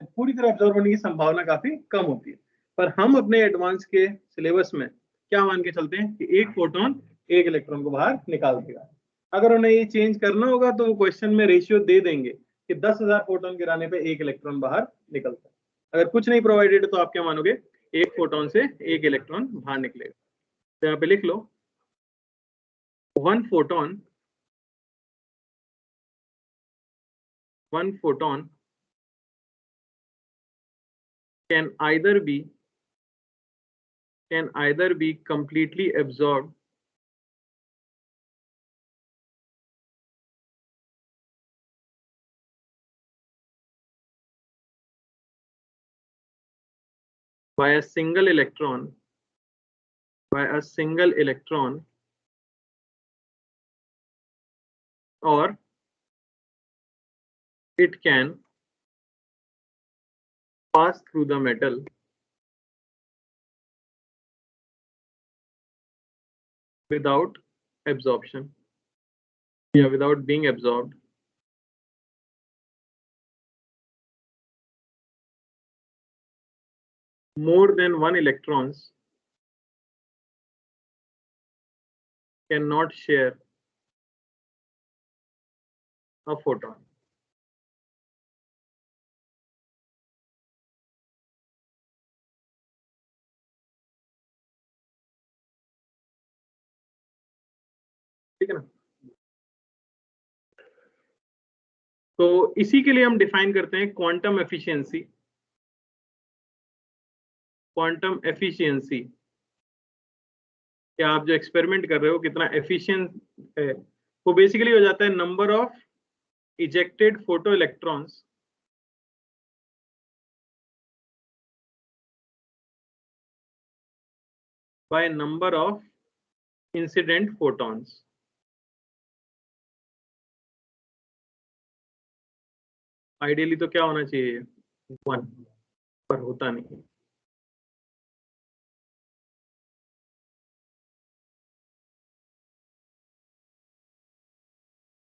पूरी तरह एब्जॉर्ब होने की संभावना काफी कम होती है। पर हम अपने एडवांस के सिलेबस में क्या मान के चलते हैं कि एक फोटोन एक इलेक्ट्रॉन को बाहर निकाल देगा। अगर उन्हें ये चेंज करना होगा तो वो क्वेश्चन में रेशियो दे देंगे कि 10,000 फोटोन गिराने पे एक इलेक्ट्रॉन बाहर निकलता है। अगर कुछ नहीं प्रोवाइडेड है तो आप क्या मानोगे, एक फोटोन से एक इलेक्ट्रॉन बाहर निकलेगा। तो यहाँ पे लिख लो, one photon can either be completely absorbed by a single electron or it can pass through the metal without absorption, without being absorbed. More than one electrons cannot share a photon. ठीक है ना? तो इसी के लिए हम define करते हैं क्वांटम एफिशिएंसी। क्वांटम एफिशिएंसी क्या आप जो एक्सपेरिमेंट कर रहे हो कितना एफिशिएंट है, वो बेसिकली हो जाता है number of ejected photo electrons by number of incident photons. Ideally तो क्या होना चाहिए, 1, पर होता नहीं।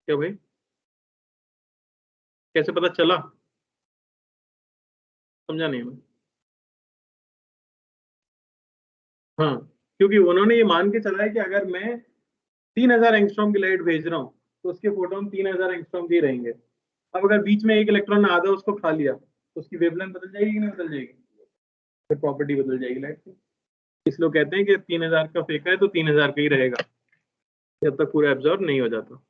क्या भाई, कैसे पता चला? समझा नहीं मैं। हाँ, क्योंकि उन्होंने ये मान के चला है कि अगर मैं 3000 एंगस्ट्रॉम की लाइट भेज रहा हूँ तो उसके फोटोन 3000 एंगस्ट्रॉम के ही रहेंगे। अब अगर बीच में एक इलेक्ट्रॉन ने आधा उसको खा लिया तो उसकी वेवलेंथ बदल जाएगी कि नहीं बदल जाएगी? फिर प्रॉपर्टी बदल जाएगी लाइट की। इसलिए कहते हैं कि 3000 का फेंका है तो 3000 का ही रहेगा जब तक पूरा एब्जॉर्ब नहीं हो जाता।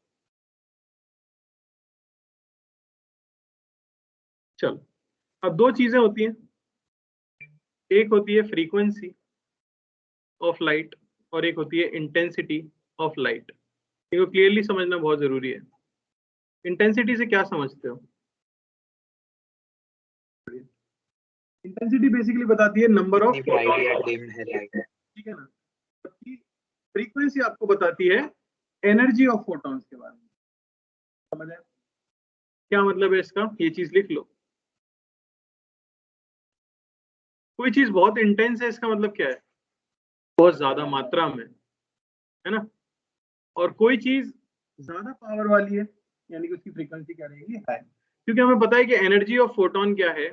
चलो, अब दो चीजें होती हैं, एक होती है फ्रीक्वेंसी ऑफ लाइट और एक होती है इंटेंसिटी ऑफ लाइट। इनको क्लियरली समझना बहुत जरूरी है। इंटेंसिटी से क्या समझते हो? इंटेंसिटी बेसिकली बताती है नंबर ऑफ फोटॉन, ठीक है ना? जबकि फ्रीक्वेंसी आपको बताती है एनर्जी ऑफ फोटॉन्स के बारे में। समझ आया क्या मतलब है इसका? ये चीज लिख लो। कोई चीज बहुत इंटेंस है इसका मतलब क्या है, बहुत ज्यादा मात्रा में, है ना? और कोई चीज ज्यादा पावर वाली है यानी कि उसकी फ्रीक्वेंसी क्या रहेगी, हाई। क्योंकि हमें पता है कि एनर्जी ऑफ फोटॉन क्या है,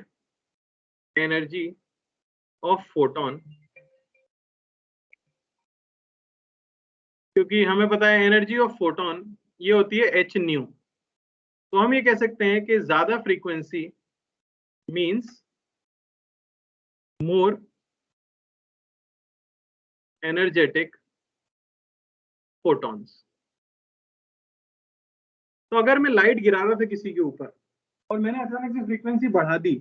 एनर्जी ऑफ फोटॉन, क्योंकि हमें पता है एनर्जी ऑफ फोटॉन ये होती है एच न्यू। तो हम ये कह सकते हैं कि ज्यादा frequency means more energetic photons. तो अगर मैं लाइट गिरा रहा था किसी के ऊपर और मैंने अचानक से फ्रीक्वेंसी बढ़ा दी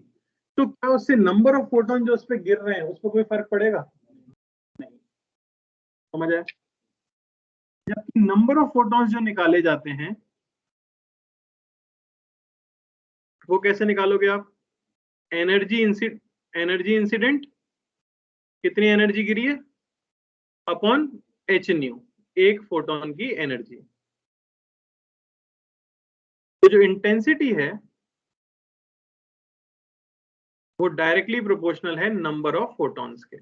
तो क्या उससे नंबर ऑफ फोटॉन जो उस पर गिर रहे हैं उस पर कोई फर्क पड़ेगा? नहीं। समझ आया? जबकि नंबर ऑफ फोटॉन्स जो निकाले जाते हैं वो कैसे निकालोगे आप? एनर्जी इंसिडेंट, कितनी एनर्जी गिरी है, अपॉन एच न्यू, एक फोटोन की एनर्जी। तो जो इंटेंसिटी है वो डायरेक्टली प्रोपोर्शनल है नंबर ऑफ फोटॉन्स के।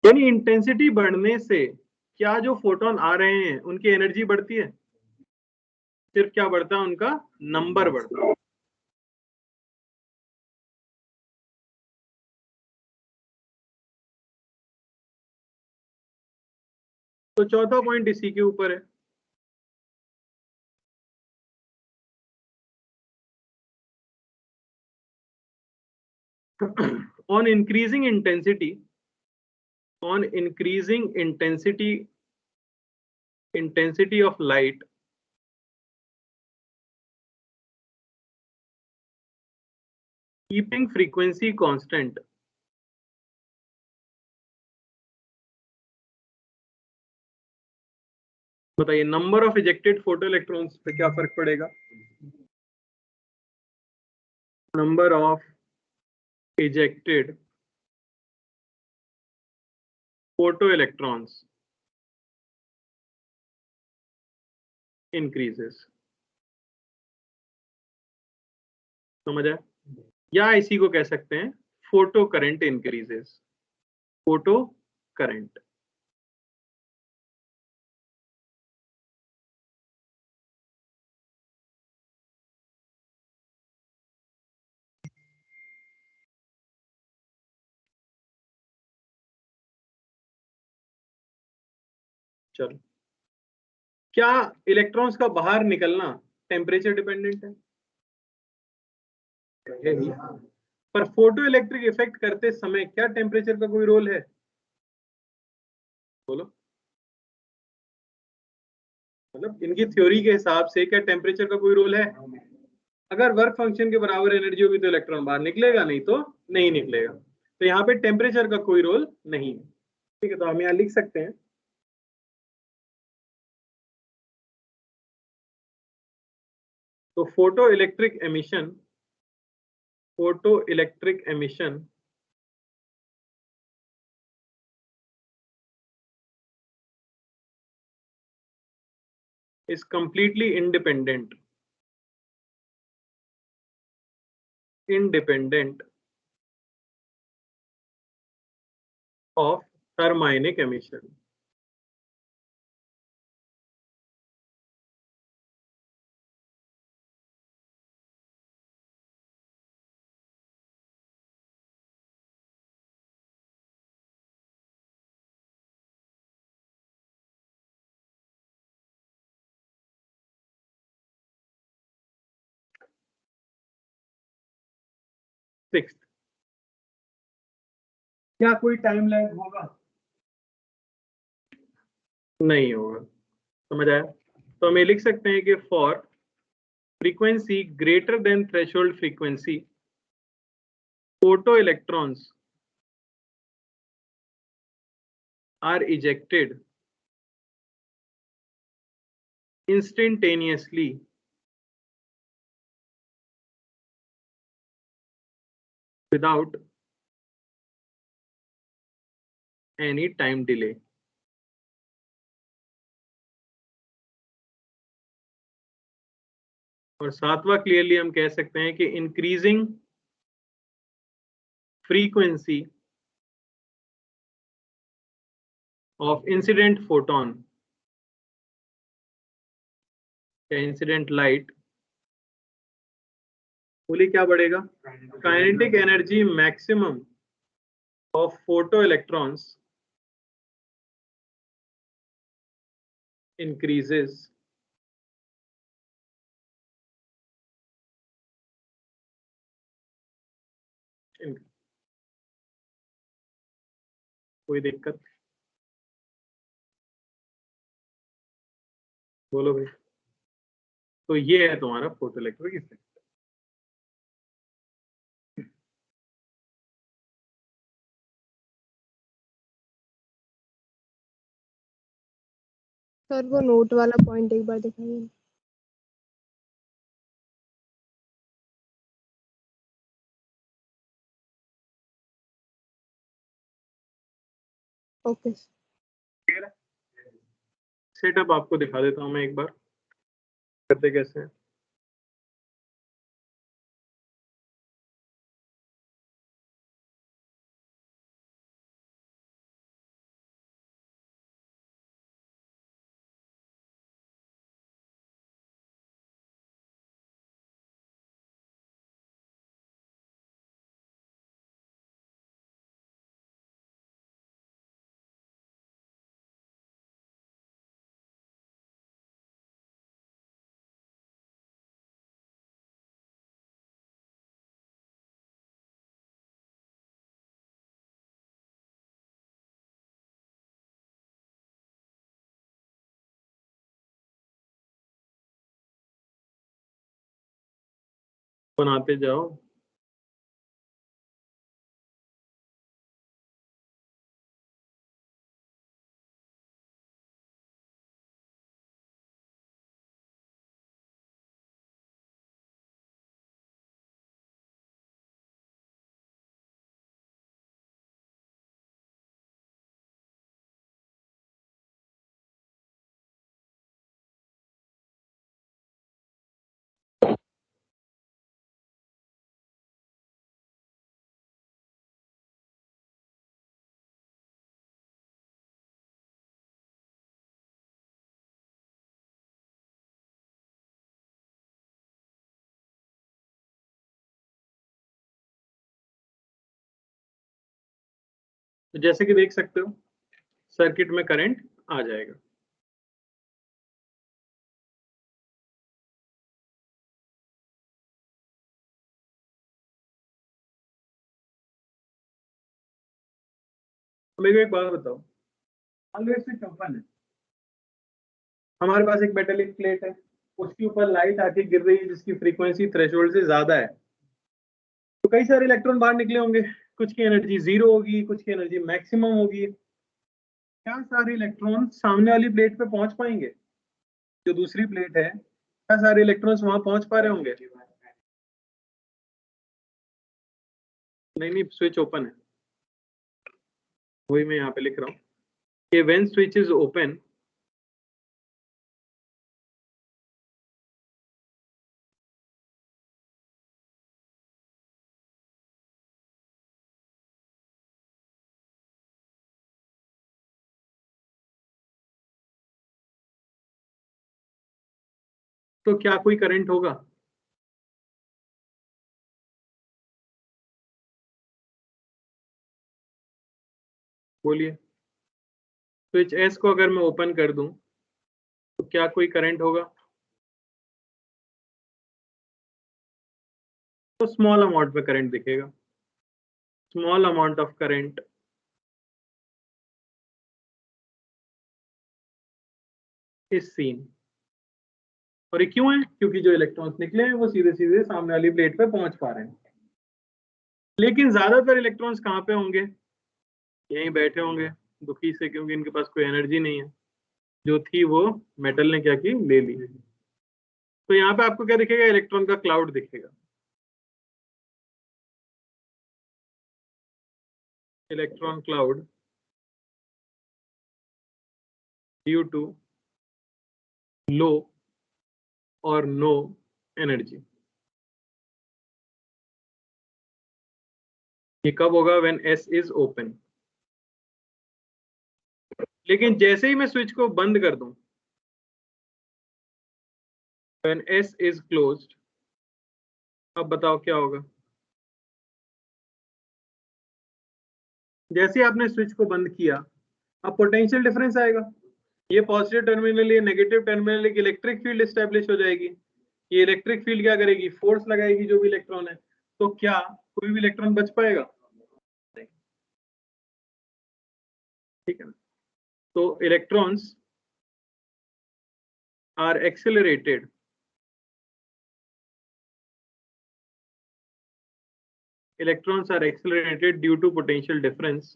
यानी इंटेंसिटी बढ़ने से क्या जो फोटोन आ रहे हैं उनकी एनर्जी बढ़ती है? सिर्फ क्या बढ़ता है? उनका नंबर बढ़ता है। तो चौथा पॉइंट इसी के ऊपर है। on increasing intensity of light, keeping frequency constant, बताइए number of ejected photo electrons पे क्या फर्क पड़ेगा? Number of ejected photo electrons increases. समझ आया? या इसी को कह सकते हैं photo current increases. Photo current. चलो, क्या इलेक्ट्रॉन्स का बाहर निकलना टेम्परेचर डिपेंडेंट है? पर फोटो इलेक्ट्रिक इफेक्ट करते समय क्या टेम्परेचर का कोई रोल है? बोलो। मतलब इनकी थ्योरी के हिसाब से क्या टेम्परेचर का कोई रोल है? अगर वर्क फंक्शन के बराबर एनर्जी होगी तो इलेक्ट्रॉन बाहर निकलेगा, नहीं तो नहीं निकलेगा। तो यहाँ पे टेम्परेचर का कोई रोल नहीं है। ठीक है, तो हम यहाँ लिख सकते हैं तो photo electric emission is completely independent of thermionic emission। Sixth, क्या कोई टाइम लैग होगा? नहीं होगा। समझ आया? तो हम ये लिख सकते हैं कि for frequency greater than threshold frequency photo electrons are ejected instantaneously without any time delay। और सातवां क्लियरली हम कह सकते हैं कि increasing frequency of incident photon या इंसिडेंट लाइट, बोलिए क्या बढ़ेगा? Kinetic energy maximum of photo electrons increases कोई दिक्कत? बोलो भाई। तो ये है तुम्हारा फोटो इलेक्ट्रिक इफेक्ट। सर वो नोट वाला पॉइंट एक बार दिखाइए। ओके। सेटअप आपको दिखा देता हूँ मैं एक बार, करते कैसे हैं। बनाते जाओ। तो जैसे कि देख सकते हो सर्किट में करंट आ जाएगा। मेरे को एक बात बताओ, मान लो स्विच ओपन है, हमारे पास एक मेटेलिक प्लेट है, उसके ऊपर लाइट आके गिर रही है जिसकी फ्रीक्वेंसी थ्रेशोल्ड से ज्यादा है, तो कई सारे इलेक्ट्रॉन बाहर निकले होंगे, कुछ की एनर्जी 0 होगी, कुछ की एनर्जी मैक्सिमम होगी। क्या सारे इलेक्ट्रॉन सामने वाली प्लेट पे पहुंच पाएंगे? जो दूसरी प्लेट है, क्या सारे इलेक्ट्रॉन्स वहां पहुंच पा रहे होंगे? नहीं, स्विच ओपन है, वही मैं यहाँ पे लिख रहा हूँ कि व्हेन स्विच इज ओपन, तो क्या कोई करंट होगा? बोलिए। स्विच एस को अगर मैं ओपन कर दूं तो क्या कोई करंट होगा? तो स्मॉल अमाउंट में करंट दिखेगा, small amount of current is seen. और ये क्यों है? क्योंकि जो इलेक्ट्रॉन्स निकले हैं वो सीधे सीधे सामने वाली प्लेट पे पहुंच पा रहे हैं। लेकिन ज्यादातर इलेक्ट्रॉन्स कहाँ पे होंगे? यहीं बैठे होंगे दुखी से, क्योंकि इनके पास कोई एनर्जी नहीं है, जो थी वो मेटल ने क्या की, ले ली। तो यहाँ पे आपको क्या दिखेगा? इलेक्ट्रॉन का क्लाउड दिखेगा। Electron cloud due to low और नो एनर्जी। ये कब होगा? When S is open. लेकिन जैसे ही मैं स्विच को बंद कर दूं, व्हेन एस इज क्लोज्ड, अब बताओ क्या होगा? जैसे ही आपने स्विच को बंद किया, अब पोटेंशियल डिफरेंस आएगा। ये पॉजिटिव टर्मिनल, ये नेगेटिव टर्मिनल, एक इलेक्ट्रिक फील्ड एस्टेब्लिश हो जाएगी। ये इलेक्ट्रिक फील्ड क्या करेगी? फोर्स लगाएगी जो भी इलेक्ट्रॉन है। तो क्या कोई भी इलेक्ट्रॉन बच पाएगा? ठीक है ना? तो electrons are accelerated due to potential difference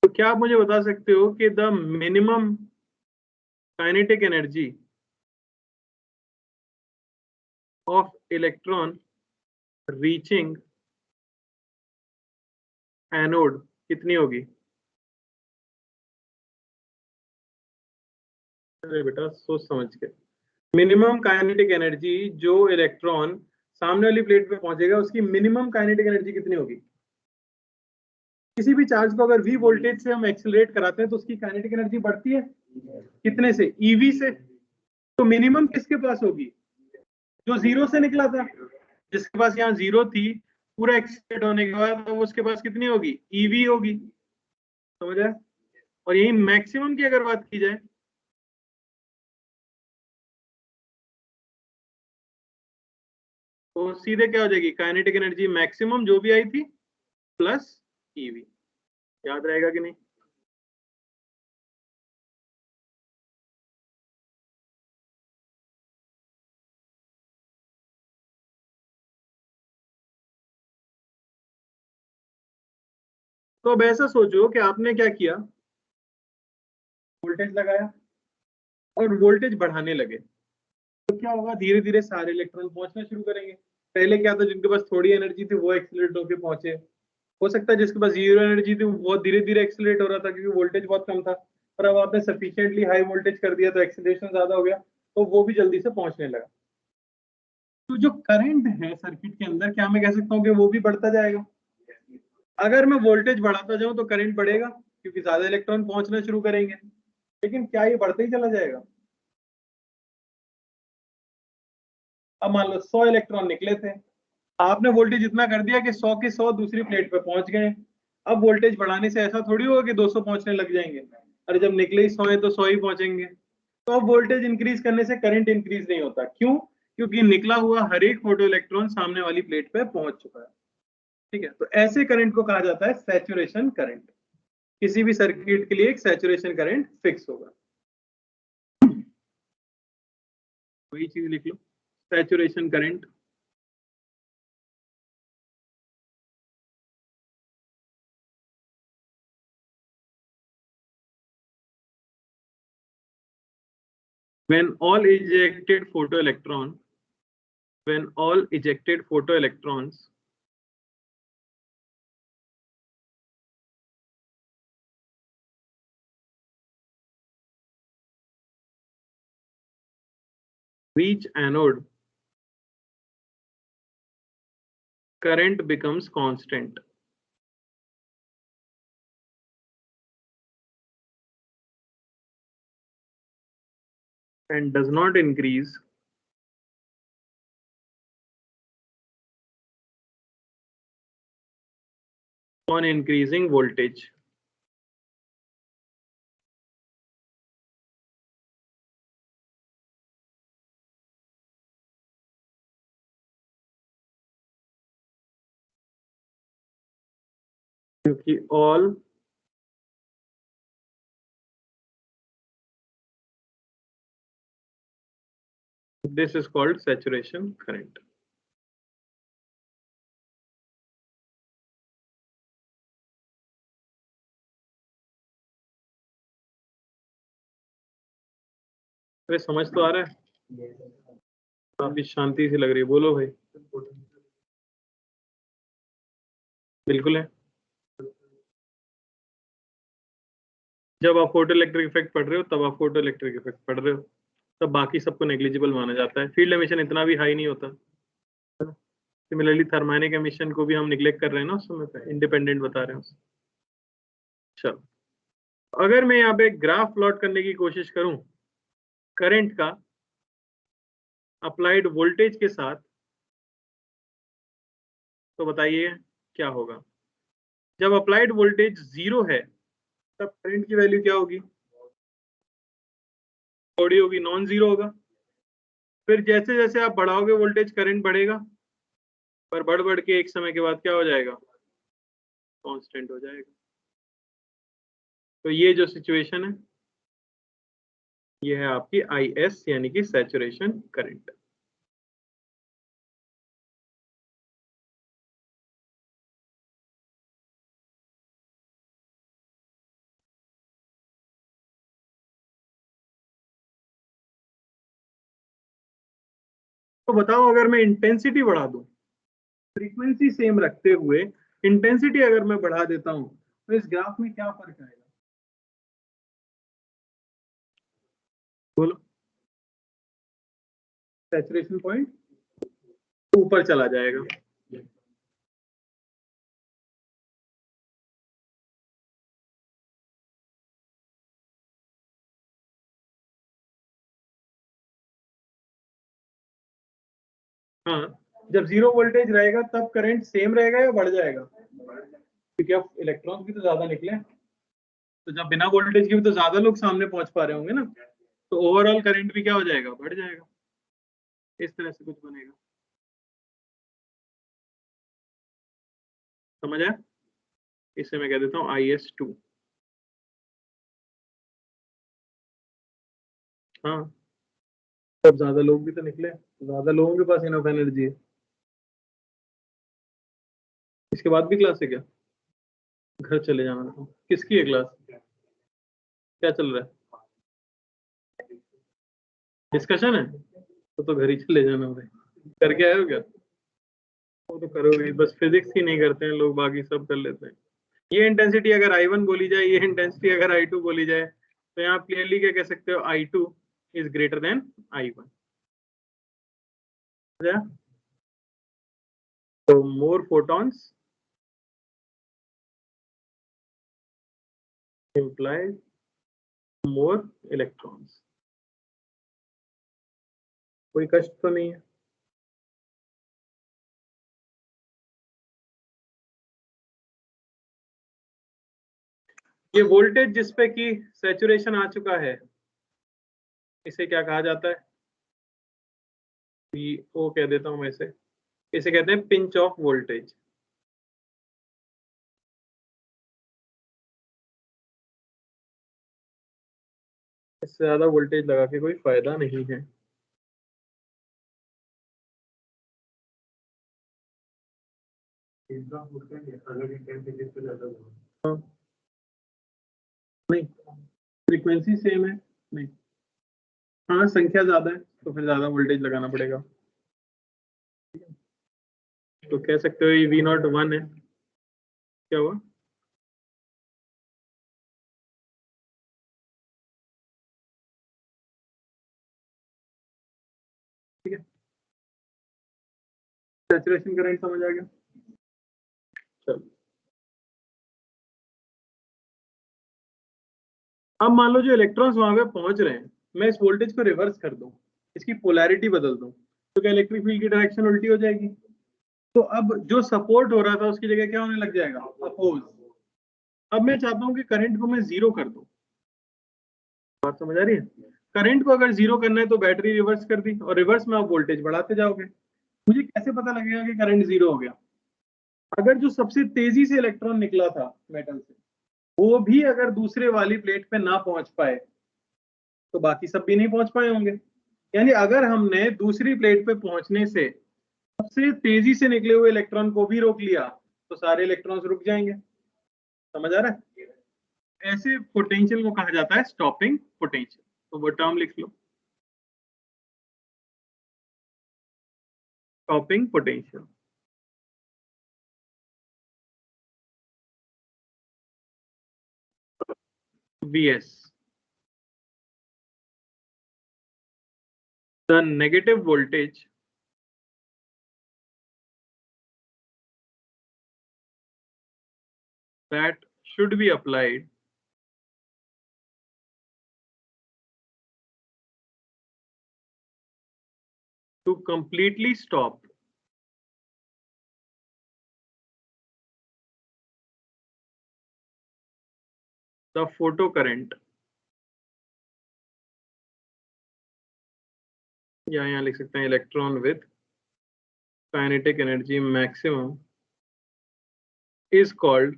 तो क्या आप मुझे बता सकते हो कि the minimum kinetic energy of electron reaching anode कितनी होगी? अरे बेटा सोच समझ के। मिनिमम काइनेटिक एनर्जी जो इलेक्ट्रॉन सामने वाली प्लेट पे पहुंचेगा उसकी मिनिमम काइनेटिक एनर्जी कितनी होगी? किसी भी चार्ज को अगर v वोल्टेज से हम एक्सेलरेट कराते हैं तो उसकी काइनेटिक एनर्जी बढ़ती है कितने से? ev से। तो मिनिमम किसके पास होगी? जो जीरो से निकला था, जिसके पास यहाँ जीरो थी, पूरा एक्सेलरेट होने के बाद तो उसके पास कितनी होगी? ev होगी। समझ आया? और यही मैक्सिमम की अगर बात की जाए तो सीधे क्या हो जाएगी? काइनेटिक एनर्जी मैक्सिमम जो भी आई थी प्लस ev। याद रहेगा कि नहीं? तो अब ऐसा सोचो कि आपने क्या किया, वोल्टेज लगाया और वोल्टेज बढ़ाने लगे, तो क्या होगा? धीरे धीरे सारे इलेक्ट्रॉन पहुंचना शुरू करेंगे। पहले क्या था, जिनके पास थोड़ी एनर्जी थी वो एक्सीलरेट होकर पहुंचे। हो सकता है जिसके पास जीरो एनर्जी थी वो बहुत धीरे धीरे एक्सीलरेट हो रहा था क्योंकि वोल्टेज बहुत कम था, पर अब आपने सफिशिएंटली हाई वोल्टेज कर दिया तो एक्सीलरेशन ज्यादा हो गया, तो वो भी जल्दी से पहुंचने लगा। तो जो करंट है सर्किट के अंदर, क्या मैं कह सकता हूँ कि वो भी बढ़ता जाएगा? अगर मैं वोल्टेज बढ़ाता जाऊं तो करंट बढ़ेगा क्योंकि ज्यादा इलेक्ट्रॉन पहुंचना शुरू करेंगे, लेकिन क्या ये बढ़ते ही चला जाएगा? अब मान लो 100 इलेक्ट्रॉन निकले थे, आपने वोल्टेज इतना कर दिया कि 100 के 100 दूसरी प्लेट पे पहुंच गए। अब वोल्टेज बढ़ाने से ऐसा थोड़ी होगा कि 200 पहुंचने लग जाएंगे। अरे जब निकले ही 100 है तो 100 ही पहुंचेंगे। तो अब वोल्टेज इंक्रीज करने से करंट इंक्रीज नहीं होता। क्यों? क्योंकि निकला हुआ हर एक फोटो इलेक्ट्रॉन सामने वाली प्लेट पे पहुंच चुका है। ठीक है, तो ऐसे करंट को कहा जाता है सैचुरेशन करंट। किसी भी सर्किट के लिए एक सैचुरेशन करंट फिक्स होगा। वही चीज लिख लो, saturation current. when all ejected photoelectron when all ejected photoelectrons reach anode, current becomes constant. And does not increase on increasing voltage. क्योंकि all this is called saturation current. अरे समझ तो आ रहा है? काफी शांति सी लग रही है, बोलो भाई। बिल्कुल है। जब आप फोटो इलेक्ट्रिक इफेक्ट पढ़ रहे हो तब आप फोटो इलेक्ट्रिक इफेक्ट पढ़ रहे हो, तब बाकी सबको नेग्लिजिबल माना जाता है। फील्ड एमिशन इतना भी हाई नहीं होता। सिमिलरली थर्मैनिक एमिशन को भी हम निग्लेक्ट कर रहे हैं ना उस समय पे, इंडिपेंडेंट बता रहे हैं। चलो, अगर मैं यहाँ पे ग्राफ प्लॉट करने की कोशिश करूं करंट का अप्लाइड वोल्टेज के साथ, तो बताइए क्या होगा? जब अप्लाइड वोल्टेज 0 है तब करंट की वैल्यू क्या होगी? थोड़ी होगी, नॉन जीरो होगा। फिर जैसे जैसे आप बढ़ाओगे वोल्टेज, करंट बढ़ेगा, पर बढ़ बढ़ के एक समय के बाद क्या हो जाएगा? कांस्टेंट हो जाएगा। तो ये जो सिचुएशन है ये है आपकी IS यानी कि सैचुरेशन करंट। तो बताओ अगर मैं इंटेंसिटी बढ़ा दूं, फ्रीक्वेंसी सेम रखते हुए इंटेंसिटी अगर मैं बढ़ा देता हूं तो इस ग्राफ में क्या फर्क आएगा? बोलो। सैचुरेशन पॉइंट ऊपर चला जाएगा। हाँ, जब जीरो वोल्टेज रहेगा तब करंट सेम रहेगा या बढ़ जाएगा? क्योंकि अब इलेक्ट्रॉन भी तो ज्यादा निकले, तो जब बिना वोल्टेज के भी तो ज्यादा लोग सामने पहुंच पा रहे होंगे ना, तो ओवरऑल करंट भी क्या हो जाएगा? बढ़ जाएगा। इस तरह से कुछ बनेगा। समझ आया? इसे मैं कह देता हूँ IS2। हाँ, तब ज्यादा लोग भी तो निकले, ज्यादा लोगों के पास इनफ एनर्जी है। इसके बाद भी क्लास है क्या? घर चले जाना था। किसकी है क्लास? क्या चल रहा है? डिस्कशन है? तो घर ही चले जाना भाई। करके आए हो क्या? वो तो करोगे, बस फिजिक्स ही नहीं करते हैं लोग, बाकी सब कर लेते हैं। ये इंटेंसिटी अगर I1 बोली जाए, ये इंटेंसिटी अगर I2 बोली जाए, तो यहाँ क्लियरली क्या कह सकते हो? I2 is greater than I1। तो मोर फोटॉन्स implies more electrons। कोई कष्ट तो नहीं है? ये वोल्टेज जिसपे कि सैचुरेशन आ चुका है, इसे क्या कहा जाता है? PO कह देता हूं मैं इसे कहते हैं पिंच ऑफ वोल्टेज। इससे ज्यादा वोल्टेज लगा के कोई फायदा नहीं है। हाँ, नहीं, फ्रीक्वेंसी सेम है। नहीं, हाँ, संख्या ज्यादा है तो फिर ज्यादा वोल्टेज लगाना पड़ेगा। तो कह सकते हो ये V0 1 है। क्या हुआ? ठीक है, सैचुरेशन करंट समझ आ गया। चलो, अब मान लो जो इलेक्ट्रॉन्स वहां पे पहुंच रहे हैं, मैं इस वोल्टेज को रिवर्स कर दूं, इसकी पोलैरिटी बदल दूं, तो क्या इलेक्ट्रिक फील्ड की डायरेक्शन उल्टी हो जाएगी? तो अब जो सपोर्ट हो रहा था उसकी जगह क्या होने लग जाएगा? अपोज। अब मैं चाहता हूं कि करंट को मैं जीरो कर दूं। बात समझ आ रही है? करंट को अगर जीरो करना है तो बैटरी रिवर्स कर दी, और रिवर्स में आप वोल्टेज बढ़ाते जाओगे। मुझे कैसे पता लगेगा कि करंट जीरो हो गया? अगर जो सबसे तेजी से इलेक्ट्रॉन निकला था मेटल से, वो भी अगर दूसरे वाली प्लेट पे ना पहुंच पाए, तो बाकी सब भी नहीं पहुंच पाए होंगे। यानी अगर हमने दूसरी प्लेट पे पहुंचने से सबसे तेजी से निकले हुए इलेक्ट्रॉन को भी रोक लिया, तो सारे इलेक्ट्रॉन्स रुक जाएंगे। समझ आ रहा है? ऐसे पोटेंशियल को कहा जाता है स्टॉपिंग पोटेंशियल। तो वो टर्म लिख लो, stopping potential. Vs, the negative voltage that should be applied to completely stop the photocurrent, या यहाँ लिख सकते हैं electron with kinetic energy maximum, is called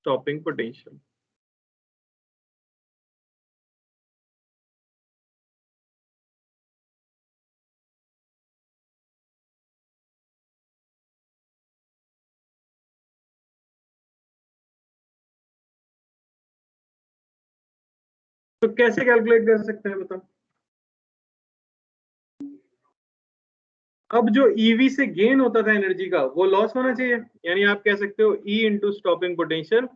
stopping potential। तो कैसे कैलकुलेट कर सकते हैं बताओ? अब जो ईवी से गेन होता था एनर्जी का वो लॉस होना चाहिए, यानी आप कह सकते हो E into stopping potential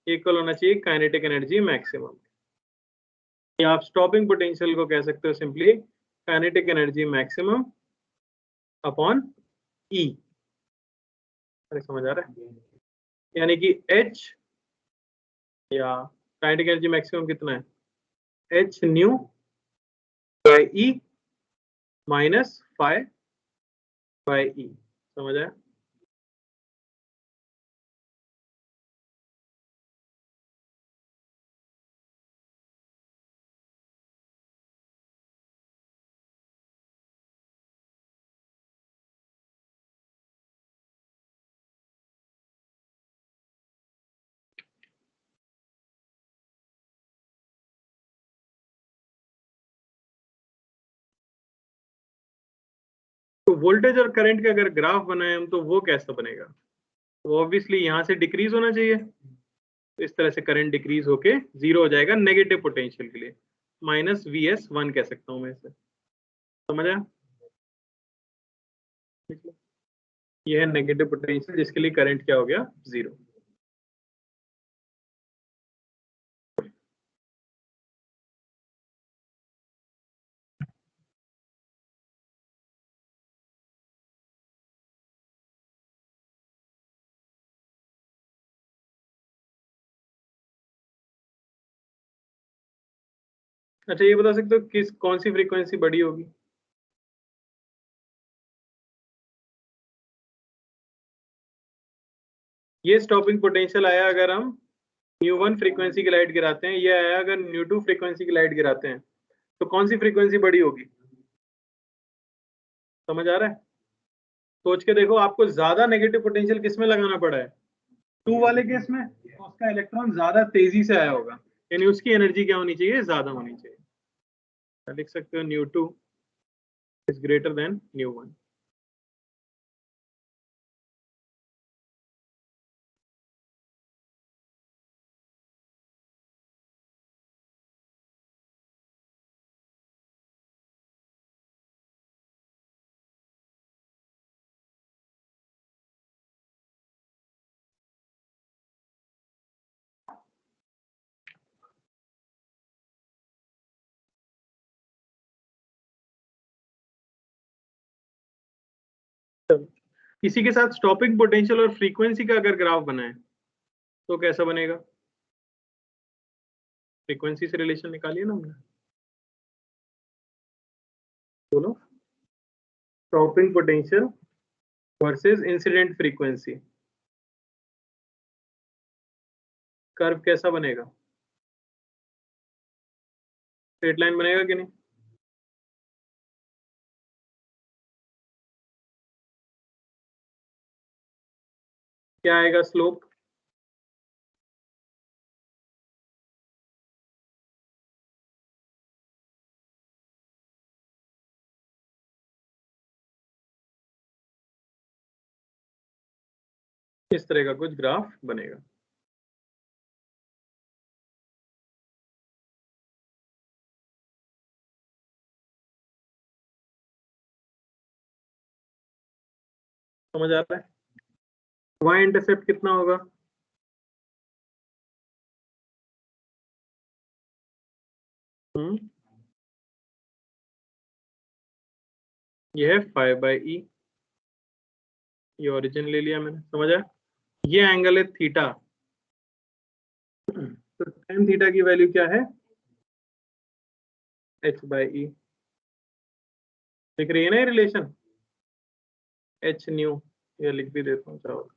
equal होना चाहिए काइनेटिक एनर्जी मैक्सिमम, या आप स्टॉपिंग पोटेंशियल को कह सकते हो simply kinetic energy maximum upon e. अरे समझ आ रहा है, यानी कि H या काइनेटिक एनर्जी मैक्सिमम कितना है, H new bye E minus phi bye ई। समझ आया? तो वोल्टेज और करंट का अगर ग्राफ बनाए हम तो वो कैसा बनेगा, तो ऑब्वियसली यहाँ से डिक्रीज होना चाहिए, तो इस तरह से करंट डिक्रीज होके जीरो हो जाएगा नेगेटिव पोटेंशियल के लिए, माइनस VS1 कह सकता हूँ मैं इसे। समझ आया? ये है नेगेटिव पोटेंशियल जिसके लिए करंट क्या हो गया, जीरो। अच्छा ये बता सकते हो किस कौन सी फ्रीक्वेंसी बड़ी होगी? ये स्टॉपिंग पोटेंशियल आया अगर हम 𝜇1 फ्रीक्वेंसी की लाइट गिराते हैं, ये आया अगर 𝜇2 फ्रीक्वेंसी की लाइट गिराते हैं, तो कौन सी फ्रीक्वेंसी बड़ी होगी? समझ आ रहा है? सोच के देखो, आपको ज्यादा नेगेटिव पोटेंशियल किस में लगाना पड़ा है, 2 वाले केस में, तो उसका इलेक्ट्रॉन ज्यादा तेजी से आया होगा, यानी उसकी एनर्जी क्या होनी चाहिए, ज्यादा होनी चाहिए। लिख सकते हो 𝜇2 इज ग्रेटर देन 𝜇1। इसी के साथ स्टॉपिंग पोटेंशियल और फ्रीक्वेंसी का अगर ग्राफ बनाए तो कैसा बनेगा? फ्रीक्वेंसी से रिलेशन निकालिए ना हमने, बोलो। Stopping potential versus incident frequency, curve कैसा बनेगा? स्ट्रेट लाइन बनेगा कि नहीं? क्या आएगा स्लोप? इस तरह का कुछ ग्राफ बनेगा। समझ आ रहा है? y इंटरसेप्ट कितना होगा? ये है 5/e, ये ओरिजिन ले लिया मैंने। समझ आया? ये एंगल है थीटा, तो tan थीटा की वैल्यू क्या है, h/e। दिख रही है ना ये रिलेशन, h न्यू, ये लिख भी देता हूँ चाहो।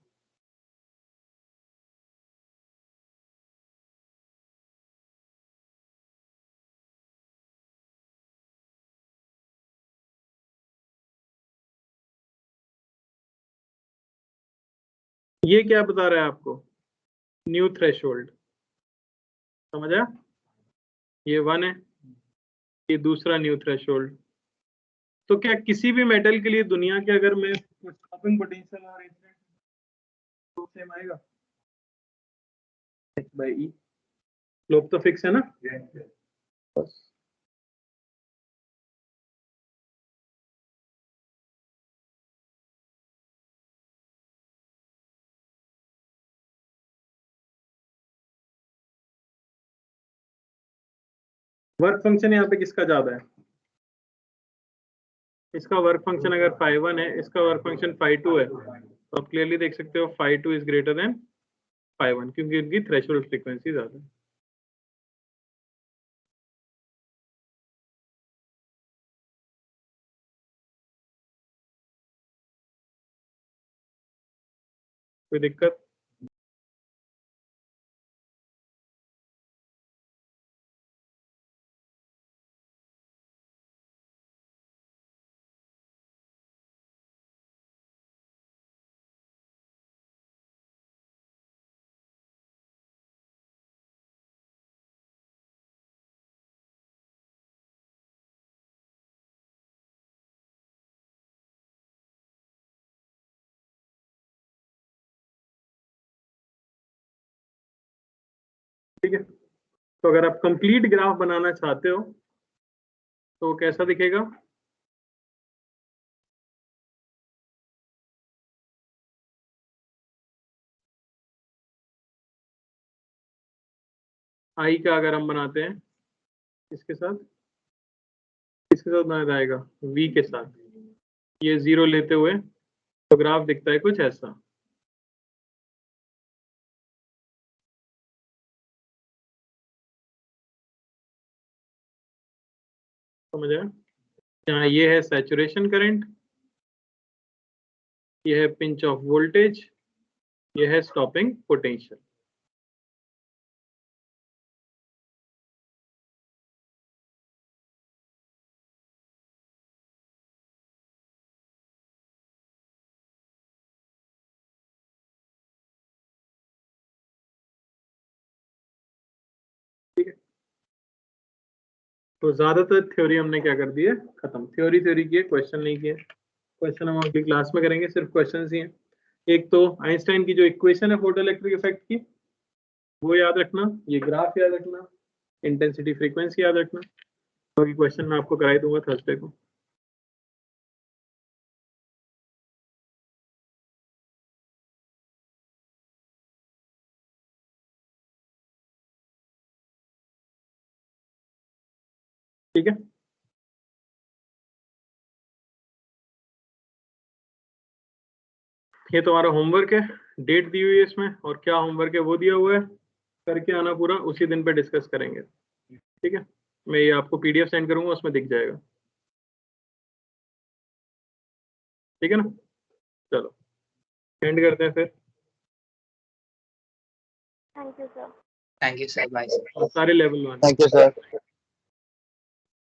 ये क्या बता रहा है आपको, न्यू थ्रेशोल्ड। समझ आया? ये 1 है, ये दूसरा न्यू थ्रेशोल्ड। तो क्या किसी भी मेटल के लिए दुनिया के अगर मैं स्टॉपिंग पोटेंशियल और इंसिडेंट तो सेम आएगा, h/e। स्लोप तो फिक्स है ना, बस। वर्क फंक्शन यहाँ पे किसका ज्यादा है? इसका वर्क फंक्शन अगर phi1 है, इसका वर्क फंक्शन phi2 है, तो आप क्लियरली देख सकते हो phi2 is greater than phi1 क्योंकि इनकी थ्रेशोल्ड फ्रीक्वेंसी ज्यादा है। कोई दिक्कत? ठीक है, तो अगर आप कंप्लीट ग्राफ बनाना चाहते हो तो कैसा दिखेगा? आई का अगर हम बनाते हैं इसके साथ बनाया जाएगा वी के साथ, ये 0 लेते हुए, तो ग्राफ दिखता है कुछ ऐसा। समझ आया? यहाँ ये है सैचुरेशन करंट, ये है पिंच ऑफ वोल्टेज, ये है स्टॉपिंग पोटेंशियल। ठीक है, तो ज्यादातर थ्योरी हमने क्या कर दी है, खत्म। थ्योरी की है, क्वेश्चन नहीं किए। क्वेश्चन हम अगली क्लास में करेंगे, सिर्फ क्वेश्चन ही हैं। एक तो आइंस्टाइन की जो इक्वेशन है फोटोइलेक्ट्रिक इफेक्ट की, वो याद रखना, ये ग्राफ याद रखना, इंटेंसिटी फ्रीक्वेंसी याद रखना। बाकी क्वेश्चन मैं आपको कराई दूंगा थर्सडे को। ठीक है, ये तुम्हारा होमवर्क है, डेट दी हुई है इसमें, और क्या होमवर्क है वो दिया हुआ है, करके आना पूरा, उसी दिन पे डिस्कस करेंगे। ठीक है, मैं ये आपको पीडीएफ सेंड करूंगा, उसमें दिख जाएगा। ठीक है ना, चलो एंड करते हैं फिर। Thank you sir. Thank you, sir. Bye, sir. सारे लेवल 1। Thank you, sir.